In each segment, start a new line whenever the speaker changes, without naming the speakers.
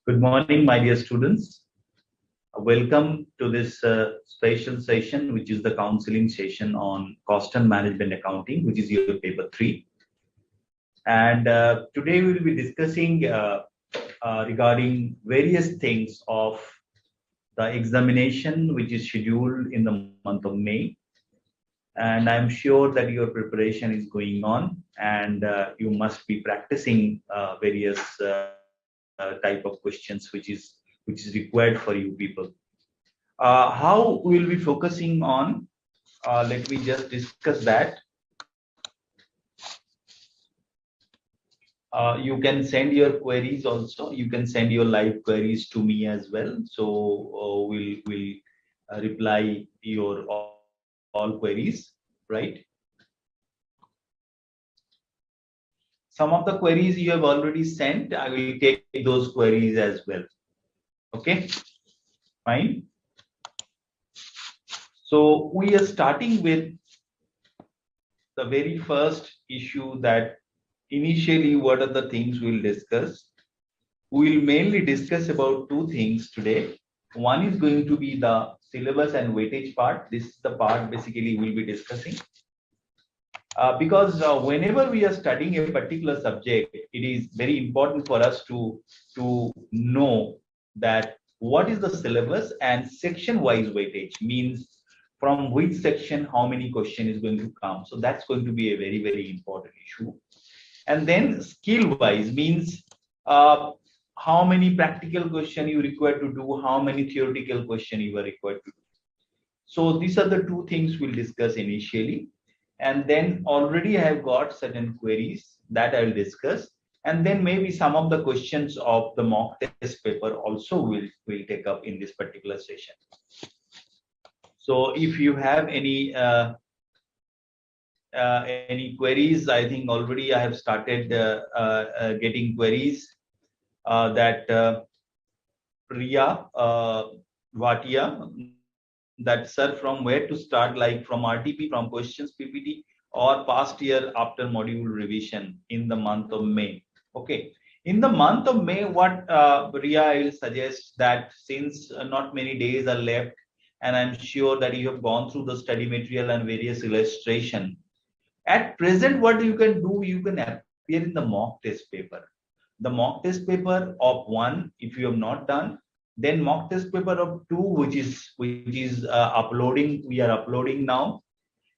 Good morning, my dear students. Welcome to this special session, which is the counseling session on cost and management accounting, which is your paper 3. And today we will be discussing regarding various things of the examination, which is scheduled in the month of May. And I'm sure that your preparation is going on, and you must be practicing various type of questions, which is required for you people. How we'll be focusing on? Let me just discuss that. You can send your queries also. You can send your live queries to me as well. So we'll reply your all queries, right? Some of the queries you have already sent. I will take those queries as well. Okay, fine. So we are starting with the very first issue that initially what are the things we'll discuss. We'll mainly discuss about two things today. One is going to be the syllabus and weightage part. This is the part basically we'll be discussing. Because whenever we are studying a particular subject, it is very important for us to know that what is the syllabus and section wise weightage, means from which section how many question is going to come. So that's going to be a very, very important issue. And then skill wise means how many practical question you require to do, how many theoretical question you are required to do. So these are the two things we'll discuss initially. And then already I have got certain queries that I will discuss. And then maybe some of the questions of the mock test paper also will take up in this particular session. So if you have any queries, I think already I have started getting queries that Priya Bhatia, that sir, from where to start, like from RTP, from questions PPT, or past year after module revision in the month of May. Okay, in the month of May, what Priya, I will suggest that since not many days are left, and I'm sure that you have gone through the study material and various illustration. At present, what you can do, you can appear in the mock test paper. The mock test paper of 1, if you have not done, then mock test paper of 2, which is uploading. We are uploading now,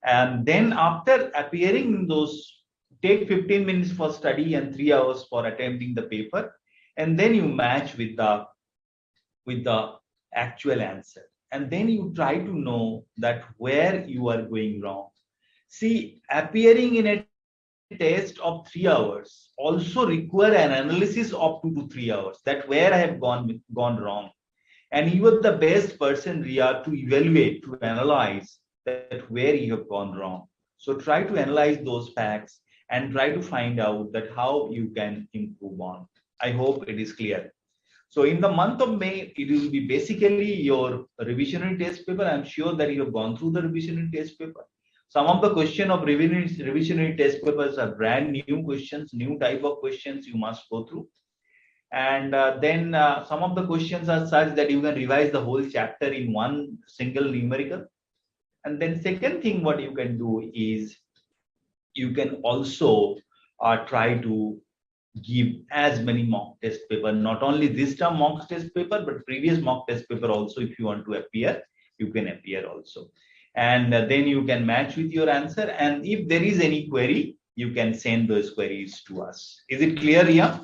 and then after appearing in those, take 15 minutes for study and 3 hours for attempting the paper, and then you match with the actual answer, and then you try to know that where you are going wrong. See, appearing in a test of 3 hours also require an analysis of 2 to 3 hours, that where I have gone wrong. And you are the best person, Ria, to evaluate, to analyze that where you have gone wrong. So try to analyze those facts and try to find out that how you can improve on. I hope it is clear. So in the month of May, it will be basically your revisionary test paper. I'm sure that you have gone through the revisionary test paper. Some of the question of revisionary test papers are brand new questions, new type of questions you must go through. And then some of the questions are such that you can revise the whole chapter in one single numerical. And then second thing what you can do is you can also try to give as many mock test paper, not only this term mock test paper, but previous mock test paper also. If you want to appear, you can appear also. And then you can match with your answer. And if there is any query, you can send those queries to us. Is it clear, Ria?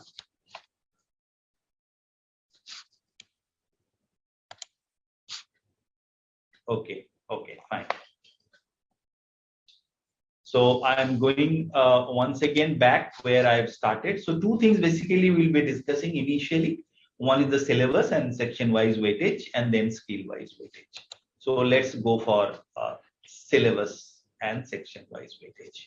Okay, fine. So I'm going once again back where I've started. So two things basically we'll be discussing initially. One is the syllabus and section-wise weightage, and then skill-wise weightage. So let's go for syllabus and section-wise weightage.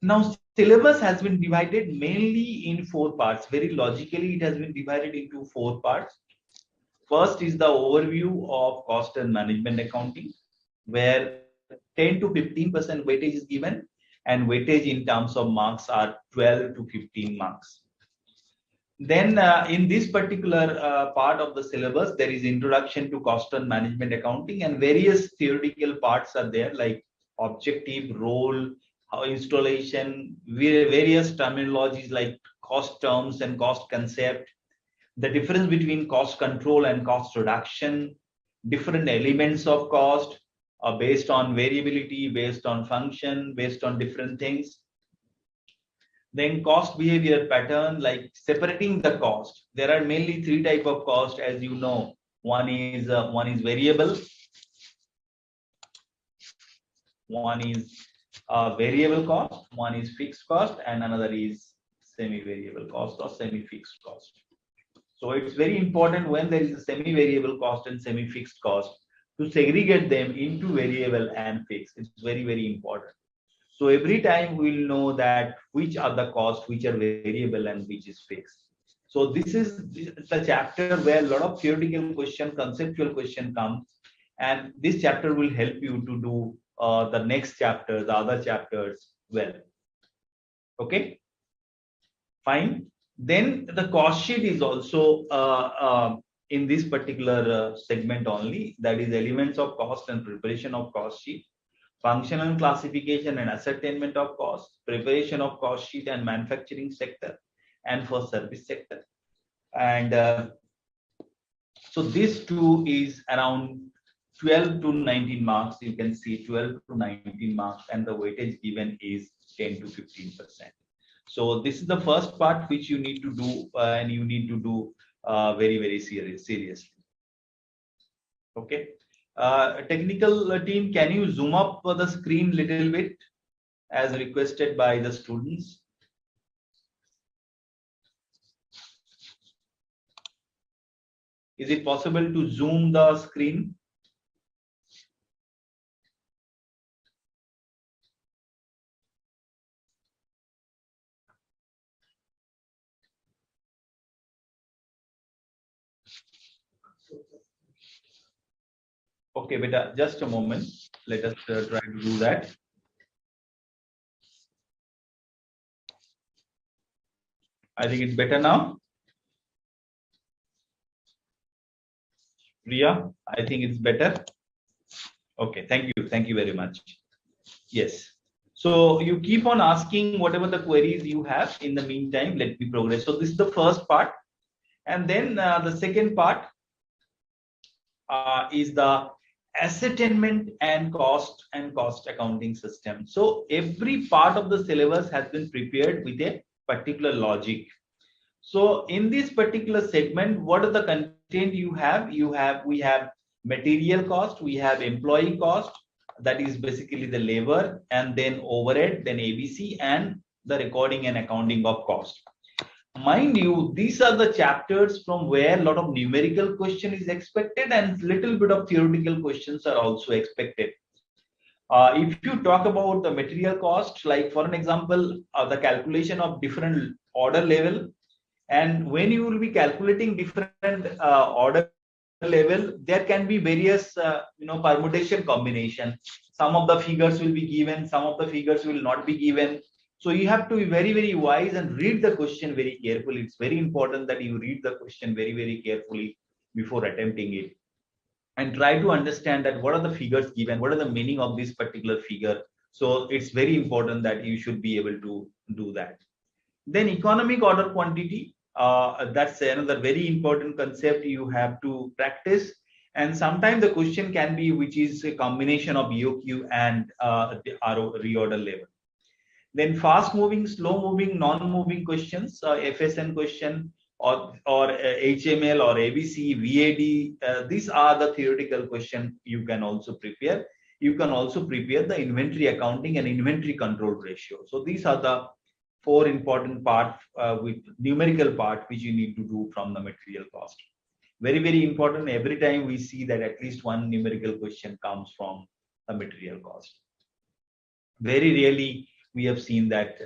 Now, syllabus has been divided mainly in 4 parts. Very logically, it has been divided into 4 parts. First is the overview of cost and management accounting, where 10 to 15% weightage is given, and weightage in terms of marks are 12 to 15 marks. Then in this particular part of the syllabus, there is introduction to cost and management accounting, and various theoretical parts are there like objective, role, how installation, various terminologies like cost terms and cost concept, the difference between cost control and cost reduction, different elements of cost based on variability, based on function, based on different things. Then cost behavior pattern, like separating the cost. There are mainly three type of cost, as you know. One is variable, one is variable cost, one is fixed cost, and another is semi-variable cost or semi-fixed cost. So it's very important when there is a semi-variable cost and semi-fixed cost to segregate them into variable and fixed. It's very, very important. So every time we'll know that which are the costs, which are variable and which is fixed. So this is the chapter where a lot of theoretical question, conceptual question comes, and this chapter will help you to do the next chapter, the other chapters well. Okay, fine. Then the cost sheet is also in this particular segment only, that is elements of cost and preparation of cost sheet, functional classification and ascertainment of cost, preparation of cost sheet and manufacturing sector and for service sector. And so this too is around 12 to 19 marks. You can see 12 to 19 marks, and the weightage given is 10 to 15%. So this is the first part which you need to do, and you need to do very, very seriously. Okay. Technical team, can you zoom up the screen little bit as requested by the students? Is it possible to zoom the screen? Okay, beta, just a moment. Let us try to do that. I think it's better now. Priya, I think it's better. Okay, thank you. Thank you very much. Yes. So you keep on asking whatever the queries you have. In the meantime, let me progress. So this is the first part. And then the second part is the ascertainment and cost accounting system. So every part of the syllabus has been prepared with a particular logic. So in this particular segment, what are the content you have? We have material cost, we have employee cost, that is basically the labor, and then overhead, then ABC, and the recording and accounting of cost. Mind you, these are the chapters from where a lot of numerical question is expected and little bit of theoretical questions are also expected. If you talk about the material cost, like for an example, the calculation of different order level, and when you will be calculating different order level, there can be various permutation combination. Some of the figures will be given, some of the figures will not be given. So you have to be very, very wise and read the question very carefully. It's very important that you read the question very, very carefully before attempting it, and try to understand that what are the figures given, what are the meaning of this particular figure. So it's very important that you should be able to do that. Then economic order quantity, that's another very important concept you have to practice. And sometimes the question can be, which is a combination of EOQ and the reorder level. Then fast moving, slow moving, non-moving questions, FSN question, or HML or ABC, VAD, these are the theoretical questions you can also prepare. You can also prepare the inventory accounting and inventory control ratio. So these are the four important parts with numerical part which you need to do from the material cost. Very, very important. Every time we see that at least one numerical question comes from the material cost. Very rarely we have seen that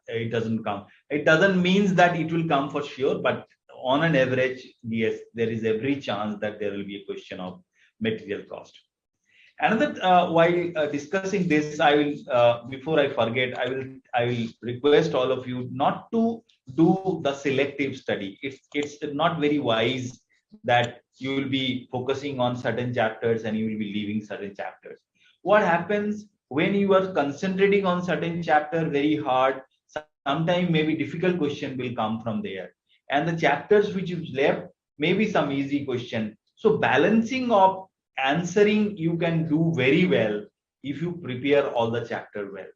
it doesn't come. It doesn't mean that it will come for sure, but on an average, yes, there is every chance that there will be a question of material cost. Another, while discussing this, I will, before I forget, I will request all of you not to do the selective study. It's not very wise that you will be focusing on certain chapters and you will be leaving certain chapters. What happens when you are concentrating on certain chapter very hard? Sometimes maybe difficult question will come from there, and the chapters which you left, maybe some easy question. So balancing of answering you can do very well if you prepare all the chapter well.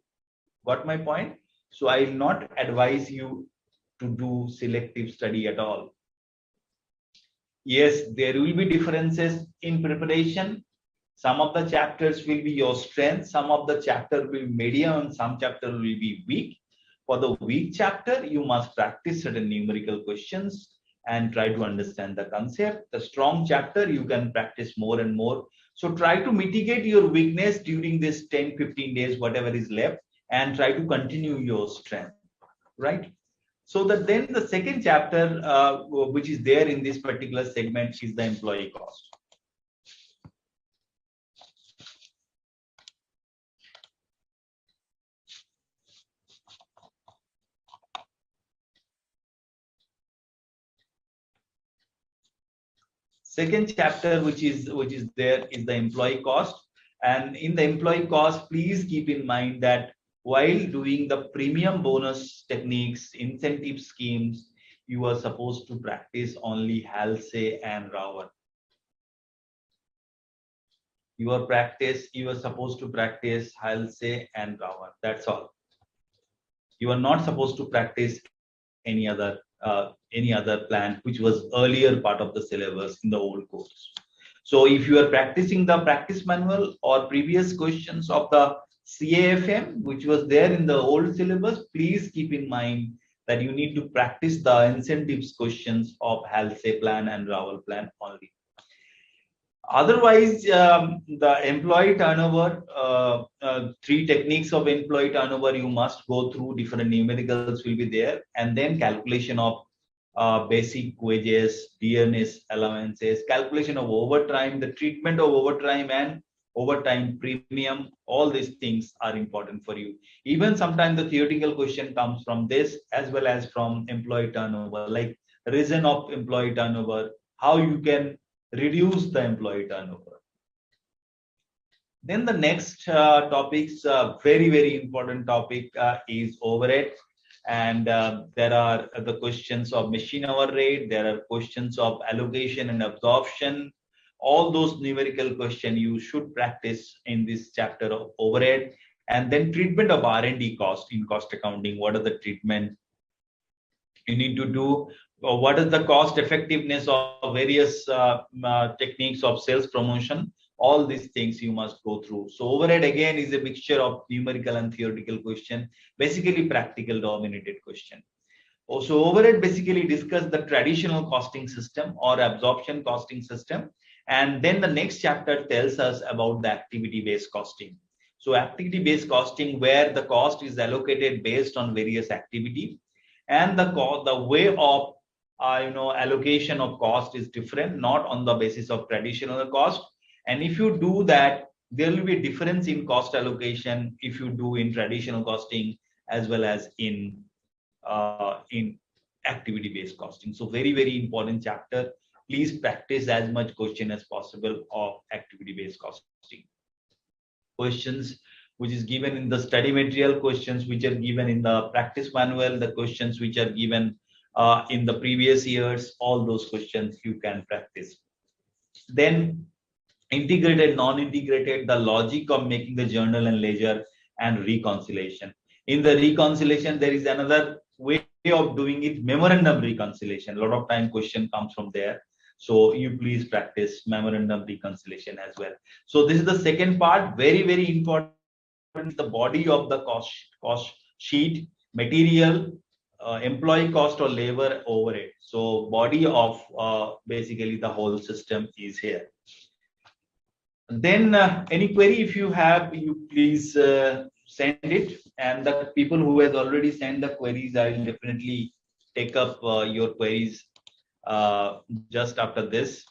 Got my point? So I will not advise you to do selective study at all. Yes, there will be differences in preparation. Some of the chapters will be your strength, some of the chapter will be medium, and some chapter will be weak. For the weak chapter, you must practice certain numerical questions and try to understand the concept. The strong chapter, you can practice more and more. So try to mitigate your weakness during this 10-15 days, whatever is left, and try to continue your strength, right? So that then the second chapter, which is there in this particular segment, is the employee cost. Second chapter, which is there, is the employee cost. And in the employee cost, please keep in mind that while doing the premium bonus techniques, incentive schemes, you are supposed to practice only Halsey and Rawan. You are supposed to practice Halsey and Rawan. That's all. You are not supposed to practice any other plan which was earlier part of the syllabus in the old course. So if you are practicing the practice manual or previous questions of the CAFM, which was there in the old syllabus, please keep in mind that you need to practice the incentives questions of Halsey plan and Raval plan only. Otherwise, the employee turnover, three techniques of employee turnover, you must go through. Different numericals will be there, and then calculation of basic wages, dearness allowances, calculation of overtime, the treatment of overtime and overtime premium. All these things are important for you. Even sometimes the theoretical question comes from this as well as from employee turnover, like reason of employee turnover, how you can reduce the employee turnover. Then the next topics, very important topic is overhead. And there are the questions of machine hour rate, there are questions of allocation and absorption. All those numerical questions you should practice in this chapter of overhead. And then treatment of R&D cost in cost accounting. What are the treatment you need to do? What is the cost effectiveness of various techniques of sales promotion? All these things you must go through. So overhead again is a mixture of numerical and theoretical question, basically practical dominated question. Also overhead basically discuss the traditional costing system or absorption costing system. And then the next chapter tells us about the activity based costing. So activity based costing, where the cost is allocated based on various activity, and the way of allocation of cost is different, not on the basis of traditional cost. And if you do that, there will be a difference in cost allocation if you do in traditional costing as well as in activity based costing. So very important chapter. Please practice as much question as possible of activity based costing. Questions which is given in the study material, questions which are given in the practice manual, the questions which are given in the previous years, all those questions you can practice. Then integrated, non-integrated, the logic of making the journal and ledger, and reconciliation. In the reconciliation, there is another way of doing it, memorandum reconciliation. A lot of time question comes from there. So you please practice memorandum reconciliation as well. So this is the second part, very important. The body of the cost sheet, material, employee cost or labor overhead. So body of basically the whole system is here. Then any query if you have, you please send it, and the people who has already sent the queries, I will definitely take up your queries just after this.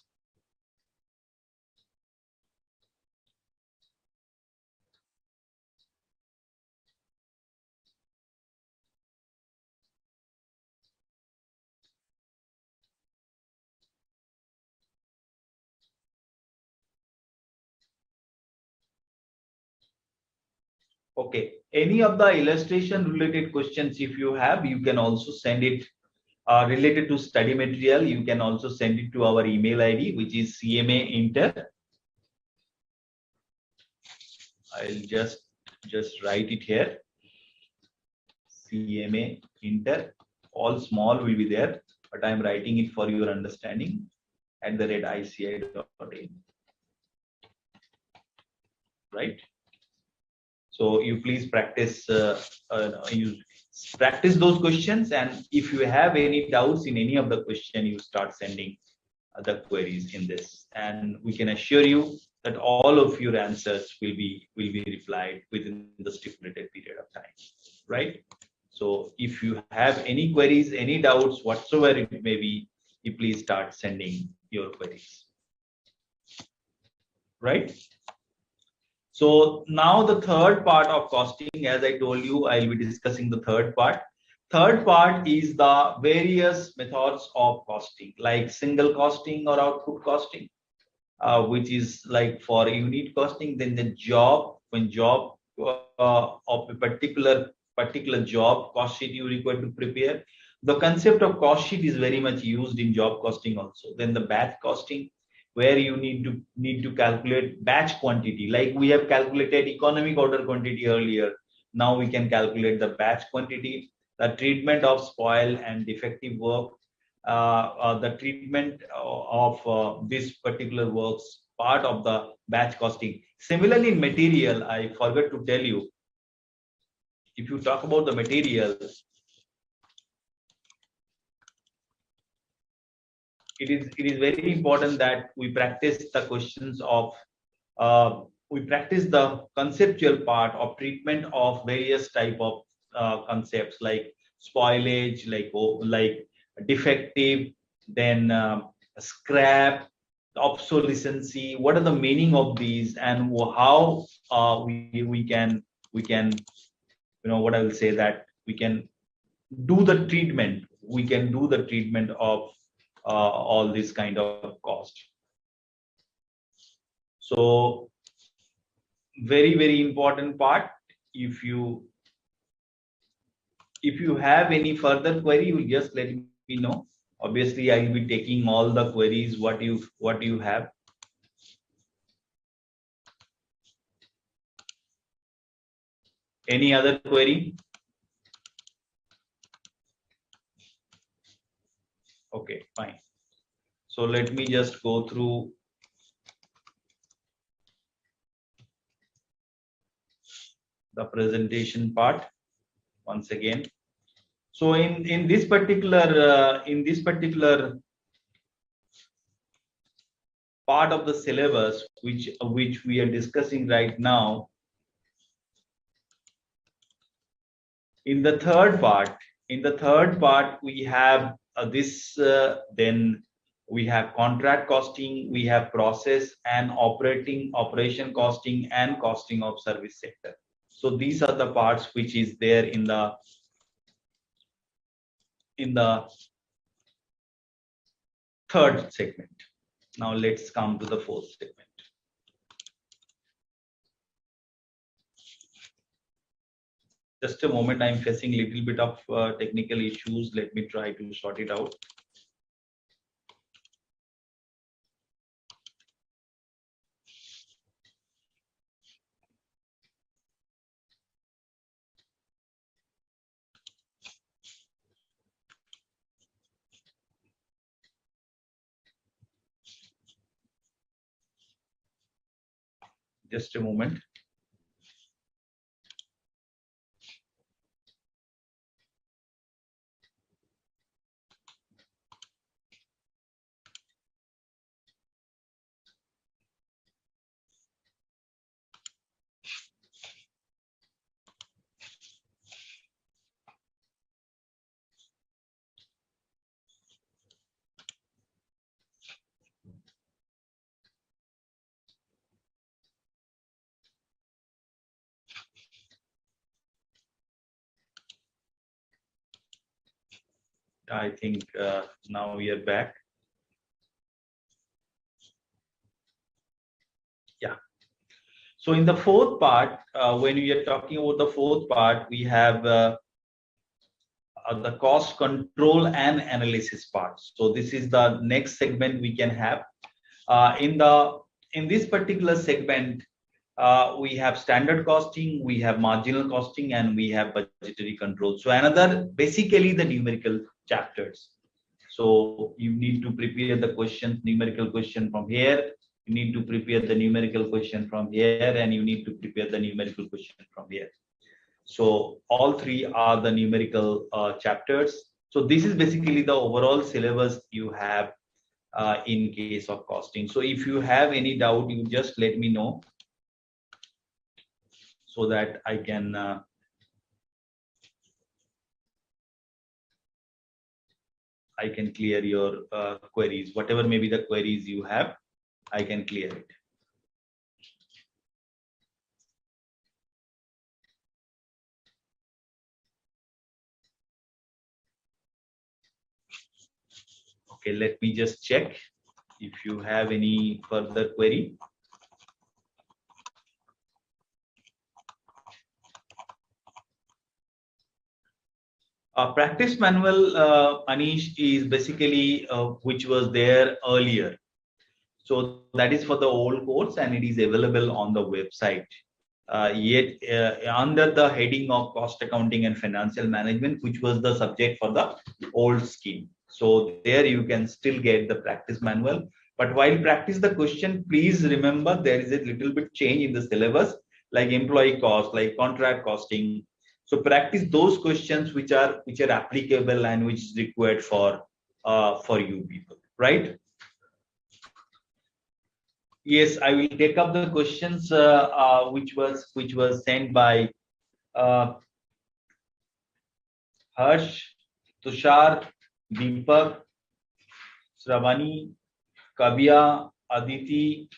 Okay. Any of the illustration related questions, if you have, you can also send it related to study material. You can also send it to our email ID, which is CMA Inter. I'll just write it here. CMA Inter. All small will be there, but I'm writing it for your understanding @ICI.in. Right. So you please practice you practice those questions, and if you have any doubts in any of the question, you start sending the queries in this, and we can assure you that all of your answers will be replied within the stipulated period of time. Right. So if you have any queries, any doubts whatsoever it may be, you please start sending your queries. Right. So now the third part of costing, as I told you, I'll be discussing the third part. Third part is the various methods of costing, like single costing or output costing, which is like for unit costing. Then the job, when job of a particular job cost sheet you require to prepare. The concept of cost sheet is very much used in job costing also. Then the batch costing, where you need to calculate batch quantity, like we have calculated economic order quantity earlier. Now we can calculate the batch quantity. The treatment of spoil and defective work, the treatment of this particular works, part of the batch costing. Similarly, in material, I forgot to tell you, if you talk about the material, it is very important that we practice the questions of we practice the conceptual part of treatment of various type of concepts, like spoilage, like defective, then scrap, obsolescence. What are the meaning of these, and how we can what I will say, that we can do the treatment. We can do the treatment of all this kind of cost. So very important part. If you have any further query, you will just let me know. Obviously, I will be taking all the queries what you have. Any other query? Okay, fine. So let me just go through the presentation part once again. So in this particular part of the syllabus which we are discussing right now, in the third part we have this then we have contract costing, we have process and operation costing, and costing of service sector. So these are the parts which is there in the third segment. Now let's come to the fourth segment. Just a moment, I'm facing a little bit of technical issues. Let me try to sort it out. Just a moment. I think now we are back. Yeah. So in the fourth part, when we are talking about the fourth part, we have the cost control and analysis part. So this is the next segment we can have. In this particular segment, we have standard costing, we have marginal costing, and we have budgetary control. So another, basically the numerical chapters. So you need to prepare the questions, numerical question from here. You need to prepare the numerical question from here, and you need to prepare the numerical question from here. So all three are the numerical chapters. So this is basically the overall syllabus you have in case of costing. So if you have any doubt, you just let me know so that I can clear your queries. Whatever may be the queries you have, I can clear it. Okay, let me just check if you have any further query. Practice manual, Anish, is basically which was there earlier. So that is for the old course, and it is available on the website. Yet under the heading of cost accounting and financial management, which was the subject for the old scheme. So there you can still get the practice manual. But while practice the question, please remember there is a little bit change in the syllabus, like employee cost, like contract costing. So practice those questions which are applicable and which is required for you people, right? Yes, I will take up the questions which was sent by Harsh, Tushar, Deepak, Sravani, Kavya, Aditi,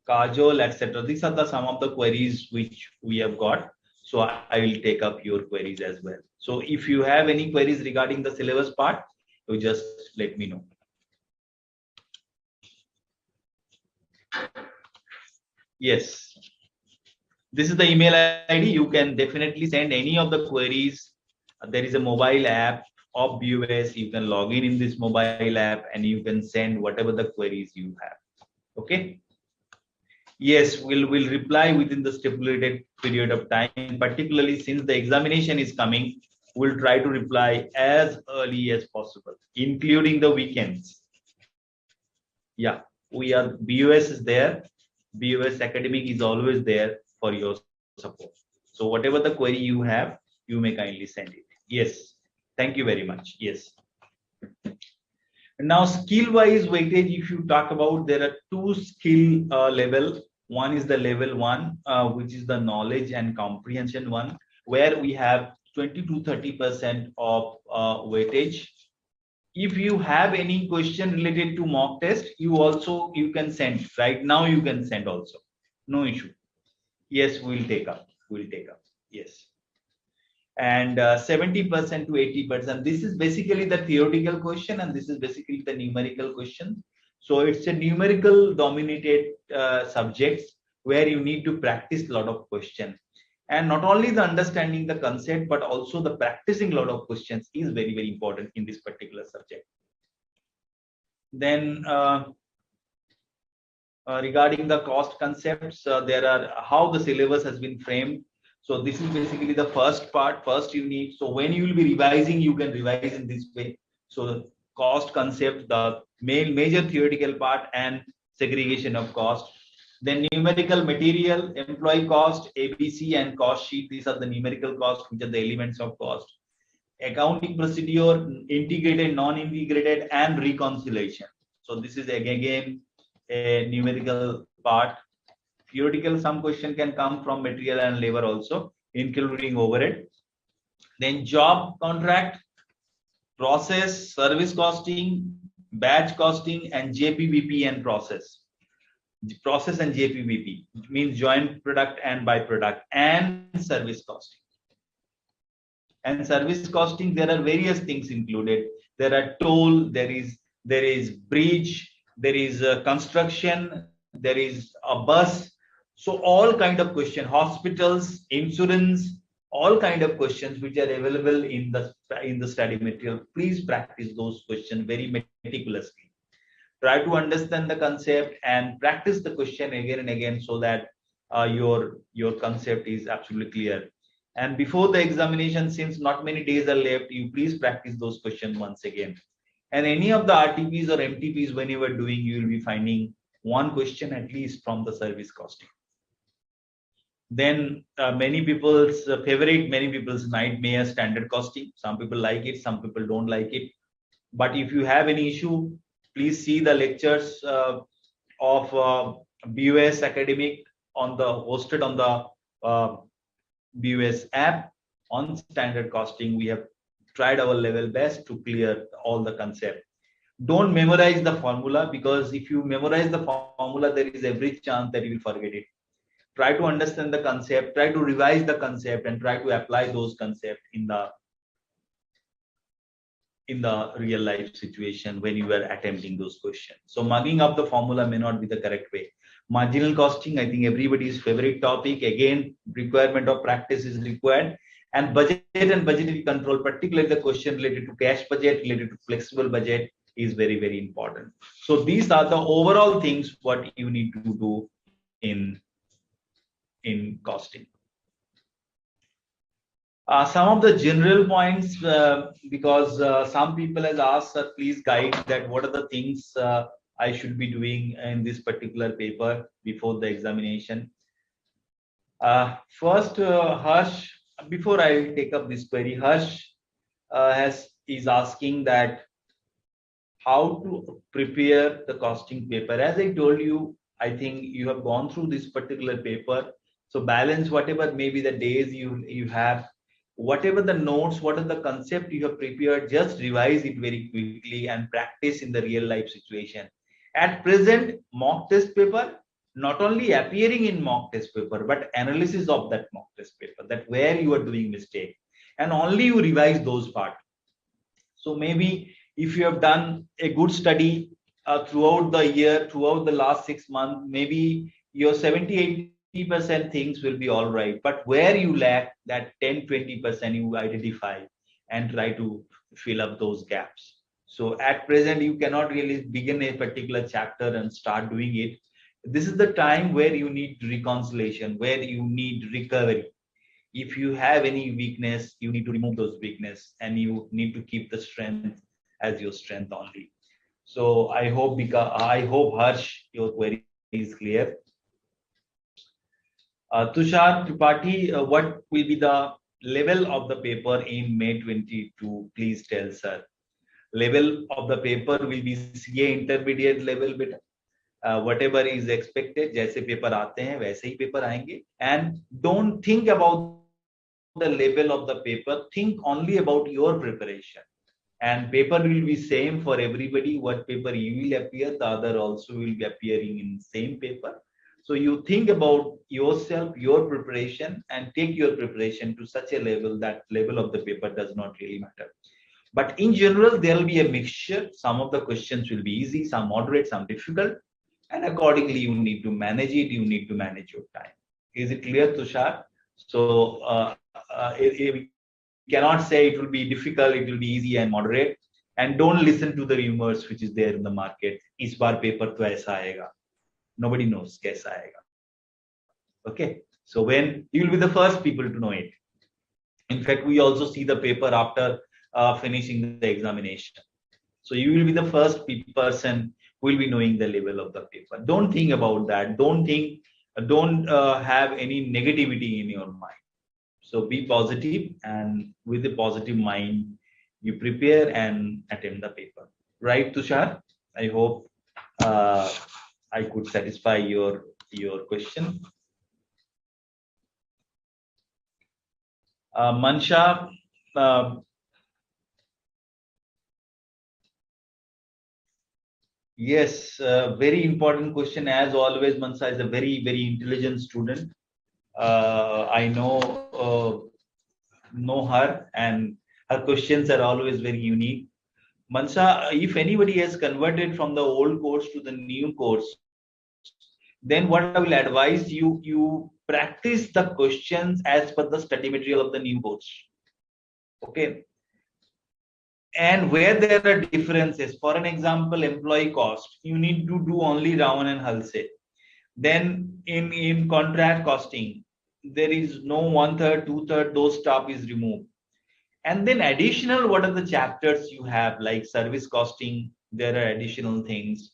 Kajol, etc. These are some of the queries which we have got. So I will take up your queries as well. So if you have any queries regarding the syllabus part, you just let me know. Yes. This is the email ID. You can definitely send any of the queries. There is a mobile app of BUS. You can log in this mobile app and you can send whatever the queries you have. Okay. Yes, we'll reply within the stipulated period of time, particularly since the examination is coming. We'll try to reply as early as possible, including the weekends. Yeah, BUS is there. BUS Academic is always there for your support. So whatever the query you have, you may kindly send it. Yes, thank you very much. Yes. Now, skill-wise weightage, if you talk about, there are two skill levels. One is the level 1, which is the knowledge and comprehension one, where we have 20 to 30% of weightage. If you have any question related to mock test, you can send right now. You can send also, no issue. Yes, we'll take up. Yes. And 70% to 80%. This is basically the theoretical question, and this is basically the numerical question. So it's a numerical dominated subjects where you need to practice a lot of questions. And not only the understanding the concept, but also the practicing a lot of questions is very, very important in this particular subject. Then regarding the cost concepts, there are how the syllabus has been framed. So this is basically the first part. First you need, so when you will be revising, you can revise in this way. So the cost concept, the major theoretical part, and segregation of cost. Then numerical material, employee cost, ABC, and cost sheet. These are the numerical costs, which are the elements of cost. Accounting procedure, integrated, non-integrated, and reconciliation. So this is again a numerical part. Theoretical, some question can come from material and labor also, including overhead. Then job contract, process, service costing, batch costing, and JPVP and process. Process and JPVP means joint product and byproduct, and service costing. And service costing, there are various things included. There are toll, there is bridge, there is construction, there is a bus. So all kind of question, hospitals, insurance, all kind of questions which are available in the study material. Please practice those questions very meticulously. Try to understand the concept and practice the question again and again so that your concept is absolutely clear. And before the examination, since not many days are left, you please practice those questions once again. And any of the RTPs or MTPs, when you are doing, you will be finding one question at least from the service costing. Then many people's favorite, many people's nightmare, standard costing. Some people like it, some people don't like it. But if you have any issue, please see the lectures of BUS Academic hosted on the BUS app on standard costing. We have tried our level best to clear all the concept. Don't memorize the formula, because if you memorize the formula, there is every chance that you will forget it. Try to understand the concept, try to revise the concept, and try to apply those concepts in the real life situation when you are attempting those questions. So mugging up the formula may not be the correct way. Marginal costing, I think everybody's favorite topic. Again, requirement of practice is required. And budget and budgetary control, particularly the question related to cash budget, related to flexible budget, is very, very important. So these are the overall things what you need to do in costing. Some of the general points, because some people has asked, please guide that what are the things I should be doing in this particular paper before the examination. First, Harsh, before I take up this query, Harsh is asking that how to prepare the costing paper. As I told you, I think you have gone through this particular paper. So balance whatever maybe the days you have, whatever the notes, what are the concept you have prepared, just revise it very quickly and practice in the real life situation. At present, mock test paper, not only appearing in mock test paper, but analysis of that mock test paper, that where you are doing mistake, and only you revise those parts. So maybe if you have done a good study throughout the year, throughout the last 6 months, maybe your 70-80% things will be all right. But where you lack, that 10-20% you identify and try to fill up those gaps. So at present, you cannot really begin a particular chapter and start doing it. This is the time where you need reconciliation, where you need recovery. If you have any weakness, you need to remove those weakness, and you need to keep the strength as your strength only. So I hope Harsh, your query is clear. Tushar Tripathi, what will be the level of the paper in May 22? Please tell, sir. Level of the paper will be CA intermediate level, beta. Whatever is expected, जैसे paper आते हैं वैसे ही paper आएंगे. And don't think about the level of the paper, think only about your preparation. And paper will be same for everybody. What paper you will appear, the other also will be appearing in same paper. So you think about yourself, your preparation, and take your preparation to such a level that level of the paper does not really matter. But in general, there will be a mixture. Some of the questions will be easy, some moderate, some difficult. And accordingly, you need to manage it. You need to manage your time. Is it clear, Tushar? So we cannot say it will be difficult, it will be easy and moderate. And don't listen to the rumors which is there in the market. Is bar paper to aisa aayega. Nobody knows kaisa aayega. Okay. So when you will be the first people to know it. In fact, we also see the paper after finishing the examination. So you will be the first person who will be knowing the level of the paper. Don't think about that. Don't have any negativity in your mind. So be positive, and with a positive mind, you prepare and attempt the paper. Right, Tushar? I hope I could satisfy your question. Mansha, yes, very important question. As always, Mansha is a very, very intelligent student. I know her, and her questions are always very unique. Mansha, if anybody has converted from the old course to the new course, then what I will advise you, you practice the questions as per the study material of the new course. Okay. And where there are differences, for an example, employee cost, you need to do only Raman and Halse. Then in contract costing, there is no 1/3, 2/3, those stuff is removed. And then additional, what are the chapters you have, like service costing, there are additional things.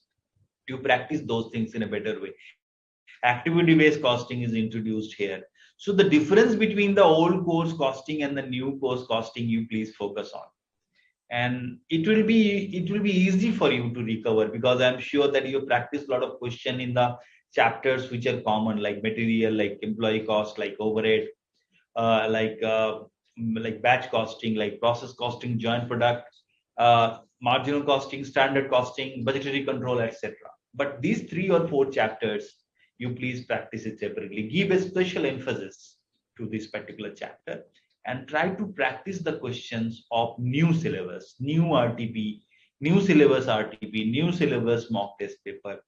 You practice those things in a better way. Activity based costing is introduced here. So the difference between the old course costing and the new course costing, you please focus on. And it will be easy for you to recover, because I'm sure that you practice a lot of question in the chapters which are common, like material, like employee cost, like overhead, uh, like uh, like batch costing, like process costing, joint product, marginal costing, standard costing, budgetary control, etc. But these 3 or 4 chapters, you please practice it separately. Give a special emphasis to this particular chapter and try to practice the questions of new syllabus, new RTP, new syllabus RTP, new syllabus mock test paper.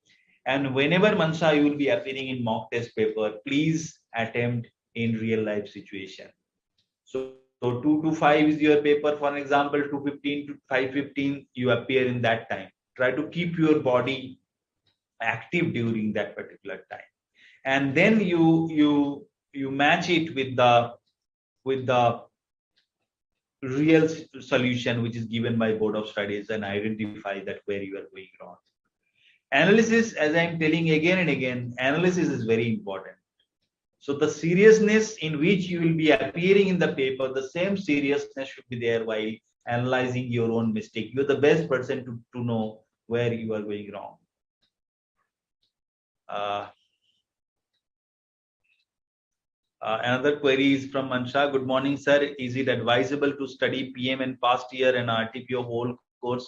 And whenever Mansha you will be appearing in mock test paper, please attempt in real life situation. So 2 to 5 is your paper, for example, 2:15 to 5:15, you appear in that time. Try to keep your body active during that particular time. And then you match it with the real solution which is given by board of studies, and identify that where you are going wrong. Analysis, as I'm telling again and again, analysis is very important. So the seriousness in which you will be appearing in the paper, the same seriousness should be there while analyzing your own mistake. You're the best person to know where you are going wrong. Another query is from Mansha. Good morning, sir. Is it advisable to study PM and past year and RTP of whole course?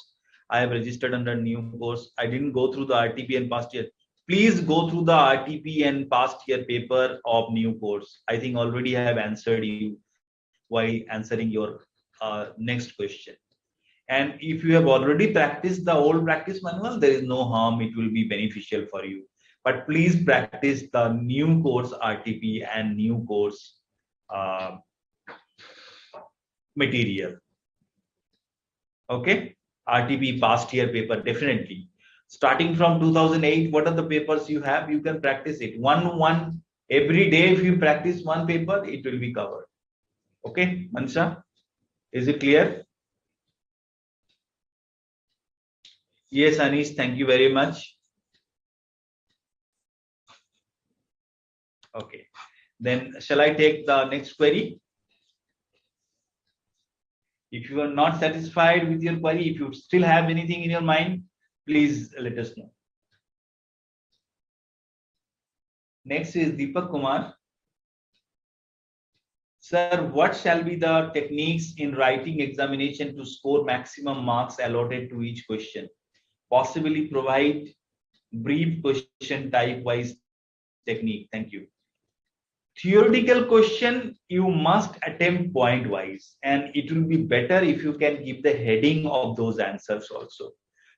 I have registered under new course. I didn't go through the RTP and past year. Please go through the RTP and past year paper of new course. I think already I have answered you while answering your next question. And if you have already practiced the old practice manual, there is no harm. It will be beneficial for you. But please practice the new course RTP and new course uh, material. Okay, RTP past year paper, definitely. Starting from 2008, what are the papers you have? You can practice it. One every day. If you practice one paper, it will be covered. Okay, Mansha, is it clear? Yes, Anish, thank you very much. Okay, then shall I take the next query? If you are not satisfied with your query, if you still have anything in your mind, please let us know. Next is Deepak Kumar. Sir, what shall be the techniques in writing examination to score maximum marks allotted to each question? Possibly provide brief question type wise technique. Thank you. Theoretical question, you must attempt point wise, and it will be better if you can give the heading of those answers also.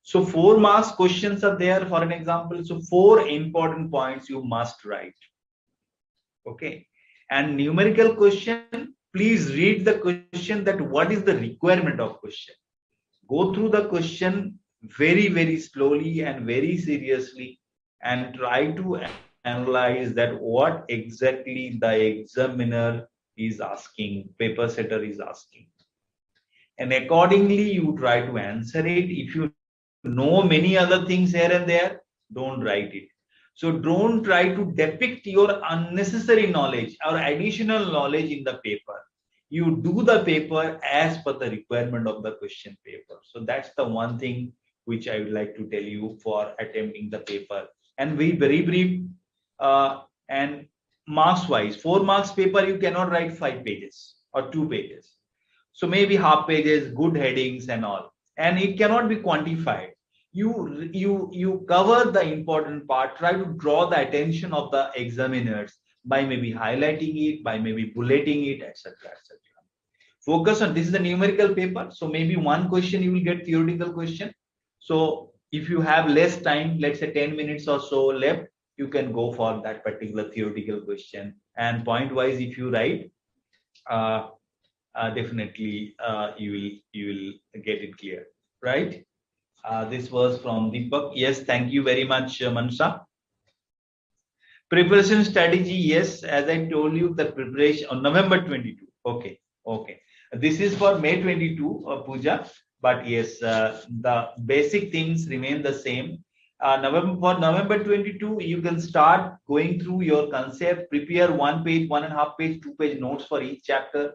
So 4 marks questions are there, for an example. So 4 important points you must write. Okay. And numerical question, please read the question, that what is the requirement of question. Go through the question very slowly and very seriously, and try to analyze that what exactly the examiner is asking, paper setter is asking. And accordingly, you try to answer it. If you know many other things here and there, don't write it. So don't try to depict your unnecessary knowledge or additional knowledge in the paper. You do the paper as per the requirement of the question paper. So that's the one thing which I would like to tell you for attempting the paper. And we very brief and marks wise, 4 marks paper, you cannot write 5 pages or 2 pages. So maybe half pages, good headings and all. And it cannot be quantified. You cover the important part, try to draw the attention of the examiners by maybe highlighting it, by maybe bulleting it, etc. etc. Focus on, this is a numerical paper, so maybe one question you will get theoretical question. So if you have less time, let's say 10 minutes or so left, you can go for that particular theoretical question. And point wise, if you write, definitely you will get it clear, right? This was from Deepak. Yes, thank you very much, Mansha. Preparation strategy, yes, as I told you, the preparation on November 22. Okay, okay. This is for May 22, Puja, but yes, the basic things remain the same. For November 22, you can start going through your concept, prepare 1 page, 1.5 page, 2 page notes for each chapter,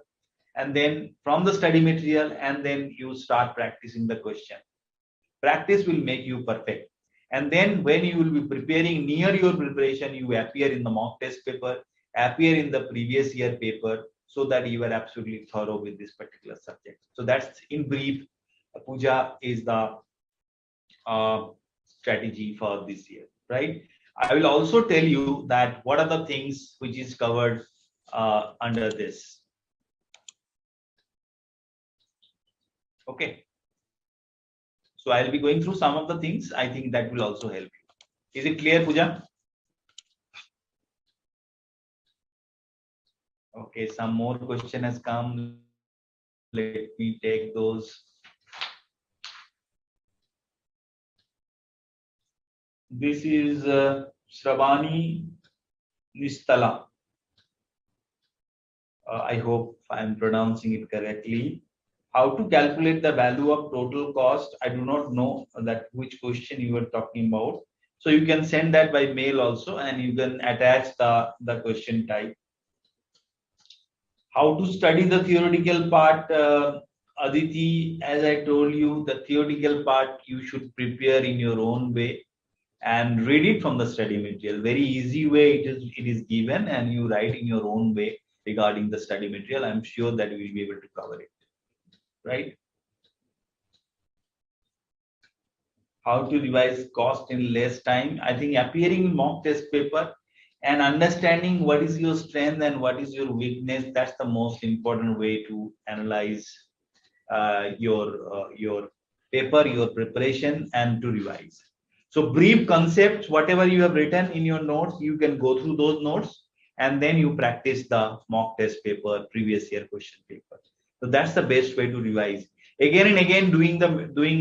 and then from the study material, and then you start practicing the question. Practice will make you perfect. And then when you will be preparing near your preparation, you appear in the mock test paper, appear in the previous year paper, so that you are absolutely thorough with this particular subject. So that's in brief, Puja is the strategy for this year, right? I will also tell you that what are the things which is covered under this. Okay. So I'll be going through some of the things. I think that will also help you. Is it clear, Puja? Okay, some more question has come. Let me take those. This is Shravani Nistala. I hope I'm pronouncing it correctly. How to calculate the value of total cost? I do not know that which question you were talking about. So you can send that by mail also, and you can attach the question type. How to study the theoretical part, Aditi, as I told you, the theoretical part you should prepare in your own way and read it from the study material. Very easy way it is given, and you write in your own way regarding the study material. I'm sure that we will be able to cover it, right? How to revise cost in less time? I think appearing in mock test paper and understanding what is your strength and what is your weakness, that's the most important way to analyze your paper, your preparation, and to revise. So brief concepts, whatever you have written in your notes, you can go through those notes, and then you practice the mock test paper, previous year question paper. So that's the best way to revise. Again and again, doing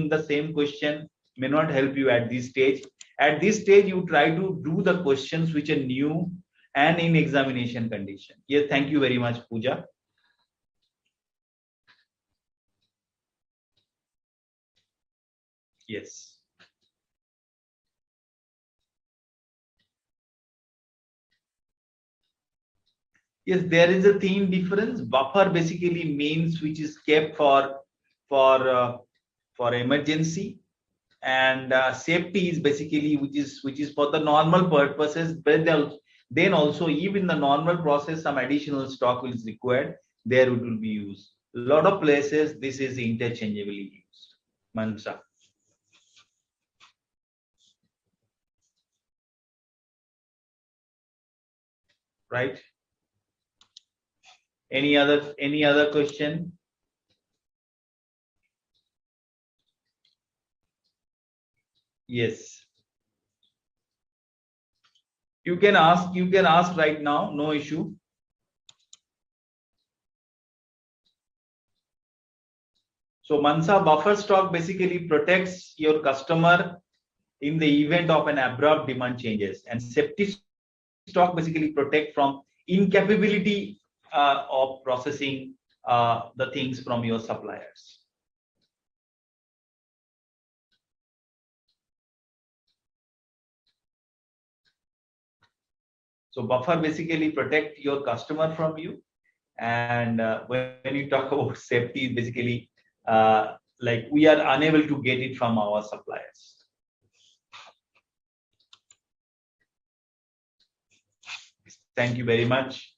the same question may not help you at this stage. At this stage, you try to do the questions which are new and in examination condition. Yes, thank you very much, Pooja. Yes. Yes, there is a theme difference. Buffer basically means which is kept for emergency, and safety is basically which is for the normal purposes. But then also, even the normal process, some additional stock is required. There it will be used. A lot of places this is interchangeably used. Mansa. Right? Any other question? Yes. You can ask right now, no issue. So Mansa, buffer stock basically protects your customer in the event of an abrupt demand changes, and safety stock basically protect from incapability of processing the things from your suppliers. So buffer basically protect your customer from you, and when you talk about safety, basically like we are unable to get it from our suppliers. Thank you very much.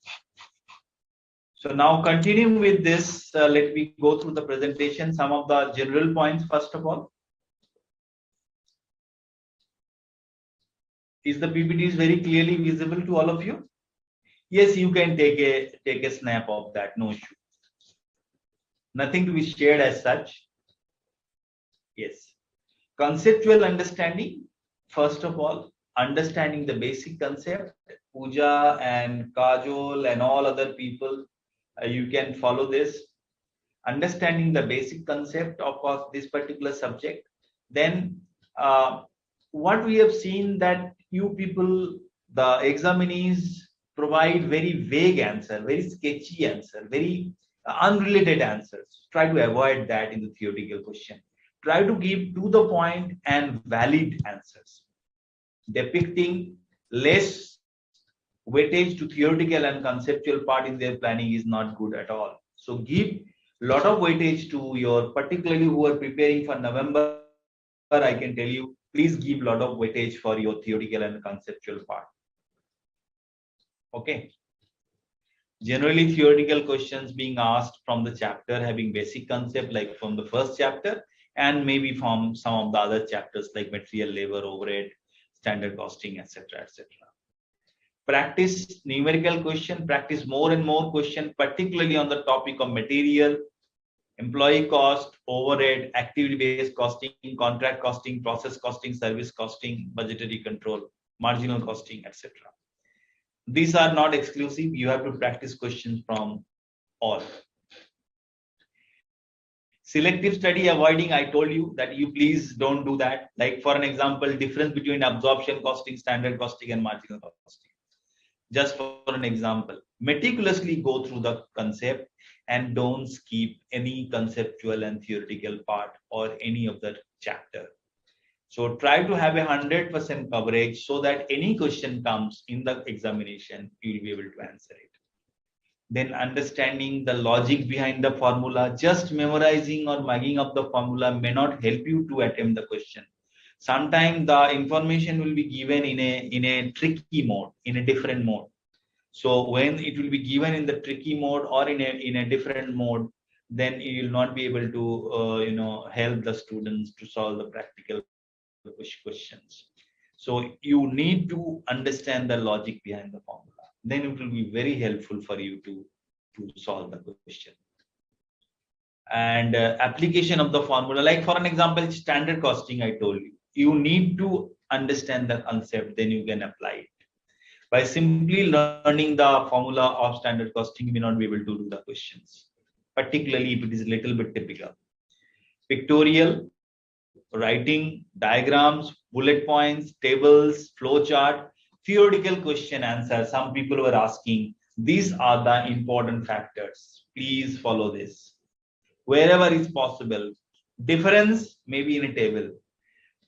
So now continuing with this, let me go through the presentation, some of the general points first of all. Is the PPT is very clearly visible to all of you? Yes, you can take a snap of that, no issue. Nothing to be shared as such. Yes. Conceptual understanding, first of all, understanding the basic concept. Pooja and Kajol and all other people, you can follow this. Understanding the basic concept of this particular subject. Then what we have seen that you people, the examinees provide very vague answer, very sketchy answer, very unrelated answers. Try to avoid that in the theoretical question. Try to give to the point and valid answers. Depicting less weightage to theoretical and conceptual part in their planning is not good at all. So give lot of weightage to your, particularly who are preparing for November. I can tell you, please give lot of weightage for your theoretical and conceptual part. Okay. Generally, theoretical questions being asked from the chapter having basic concept, like from the first chapter, and maybe from some of the other chapters like material, labor, overhead, standard costing, etc., etc. Practice numerical question, practice more and more question, particularly on the topic of material, employee cost, overhead, activity-based costing, contract costing, process costing, service costing, budgetary control, marginal costing, etc. These are not exclusive. You have to practice questions from all. Selective study avoiding, I told you that you please don't do that. Like for an example, difference between absorption costing, standard costing, and marginal costing. Just for an example, meticulously go through the concept and don't skip any conceptual and theoretical part or any of the chapter. So try to have 100% coverage so that any question comes in the examination, you will be able to answer it. Then understanding the logic behind the formula, just memorizing or mugging up the formula may not help you to attempt the question. Sometimes the information will be given in a tricky mode, in a different mode. So when it will be given in the tricky mode or in a different mode, then you will not be able to help the students to solve the practical questions. So you need to understand the logic behind the formula. Then it will be very helpful for you to solve the question. And application of the formula, like for an example, standard costing, I told you, you need to understand the concept, then you can apply it. By simply learning the formula of standard costing, you may not be able to do the questions, particularly if it is a little bit typical. Pictorial, writing, diagrams, bullet points, tables, flowchart, theoretical question answer. Some people were asking, these are the important factors. Please follow this. Wherever is possible. Difference maybe in a table.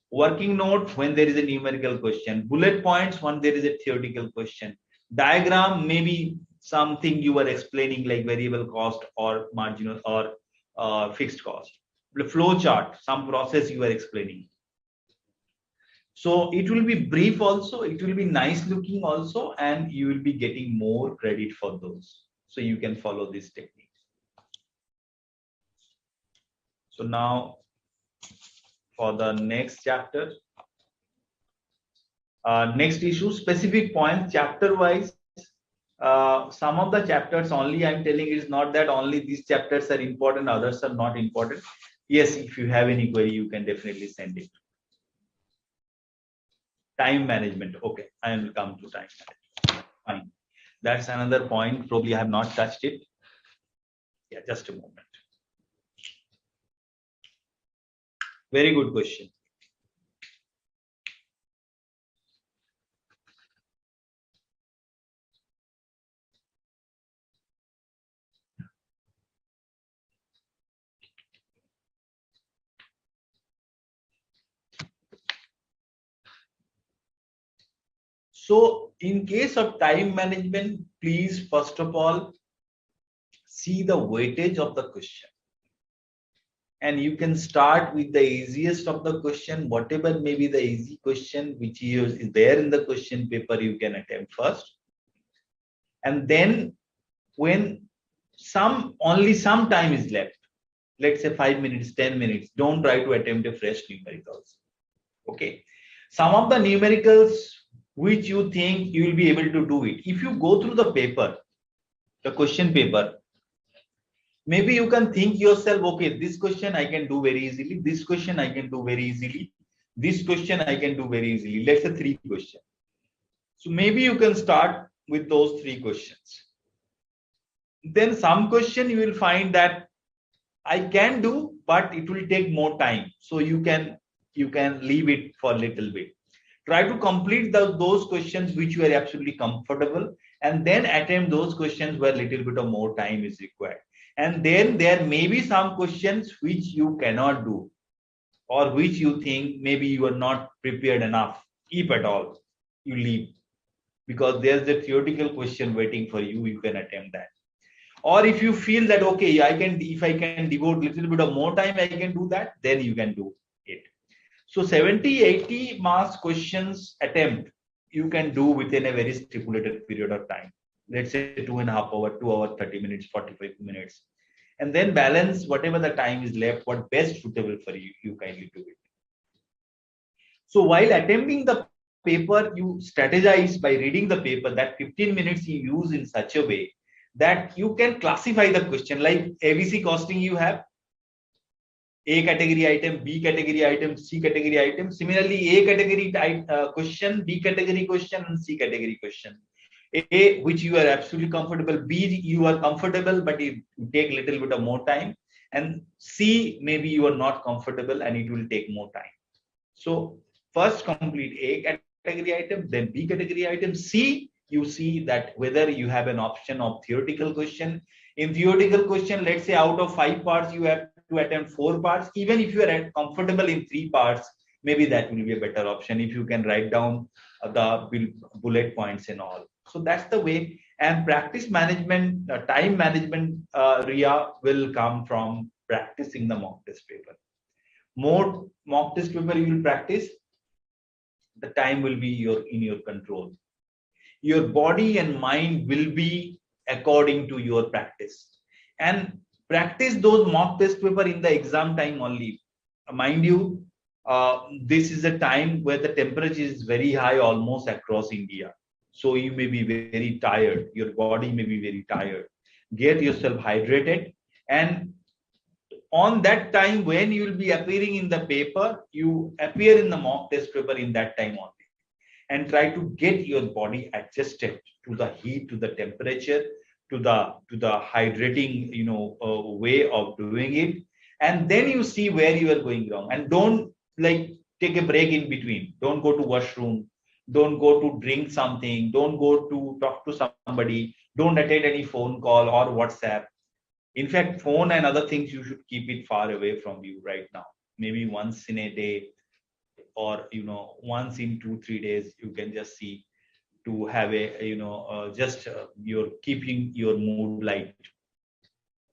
Working note when there is a numerical question. Bullet points when there is a theoretical question. Diagram maybe something you were explaining like variable cost or marginal or fixed cost. The flow chart, some process you are explaining. So it will be brief also, it will be nice looking also, and you will be getting more credit for those. So you can follow this technique. So now for the next chapter, next issue, specific points, chapter wise. Some of the chapters only I'm telling is not that only these chapters are important, others are not important. Yes, if you have any query, you can definitely send it. Time management. Okay, I will come to time management. Fine. That's another point. Probably I have not touched it. Yeah, just a moment. Very good question. So in case of time management, please first of all see the weightage of the question. And you can start with the easiest of the question, whatever may be the easy question which is there in the question paper, you can attempt first. And then when only some time is left, let's say 5 minutes, 10 minutes, don't try to attempt a fresh numericals. Okay. Some of the numericals which you think you will be able to do it. If you go through the paper, the question paper, maybe you can think yourself, okay, this question I can do very easily, this question I can do very easily, This question I can do very easily. Let's say 3 questions. So maybe you can start with those 3 questions. Then some question you will find that I can do, but it will take more time. So you can leave it for a little bit. Try to complete those questions which you are absolutely comfortable, and then attempt those questions where little bit of more time is required. And then there may be some questions which you cannot do, or which you think maybe you are not prepared enough, if at all, you leave, because there's a theoretical question waiting for you. You can attempt that. Or if you feel that okay, if I can devote little bit of more time, I can do that, then you can do it. So 70-80 marks questions attempt you can do within a very stipulated period of time. Let's say 2.5 hours, 2 hours, 30 minutes, 45 minutes. And then balance whatever the time is left, what best suitable for you, you kindly do it. So while attempting the paper, you strategize by reading the paper that 15 minutes you use in such a way that you can classify the question. Like ABC costing, you have A category item, B category item, C category item. Similarly, A category question, B category question, and C category question. A, which you are absolutely comfortable. B, you are comfortable, but it will take a little bit of more time. And C, maybe you are not comfortable and it will take more time. So first complete A category item, then B category item. C, you see that whether you have an option of theoretical question. In theoretical question, let's say out of 5 parts, you have to attempt 4 parts. Even if you are comfortable in 3 parts, maybe that will be a better option if you can write down the bullet points and all. So that's the way. And practice management, time management, RIA will come from practicing the mock test paper. More mock test paper you will practice, the time will be in your control. Your body and mind will be according to your practice. And practice those mock test paper in the exam time only. Mind you, this is a time where the temperature is very high almost across India. So you may be very tired. Your body may be very tired. Get yourself hydrated, and on that time when you will be appearing in the paper, you appear in the mock test paper in that time only, and try to get your body adjusted to the heat, to the temperature, to the hydrating way of doing it. And then you see where you are going wrong, and don't like take a break in between. Don't go to washroom, don't go to drink something, don't go to talk to somebody, don't attend any phone call or WhatsApp. In fact, phone and other things, you should keep it far away from you right now. Maybe once in a day, or once in 2-3 days, you can just see to have a you're keeping your mood light.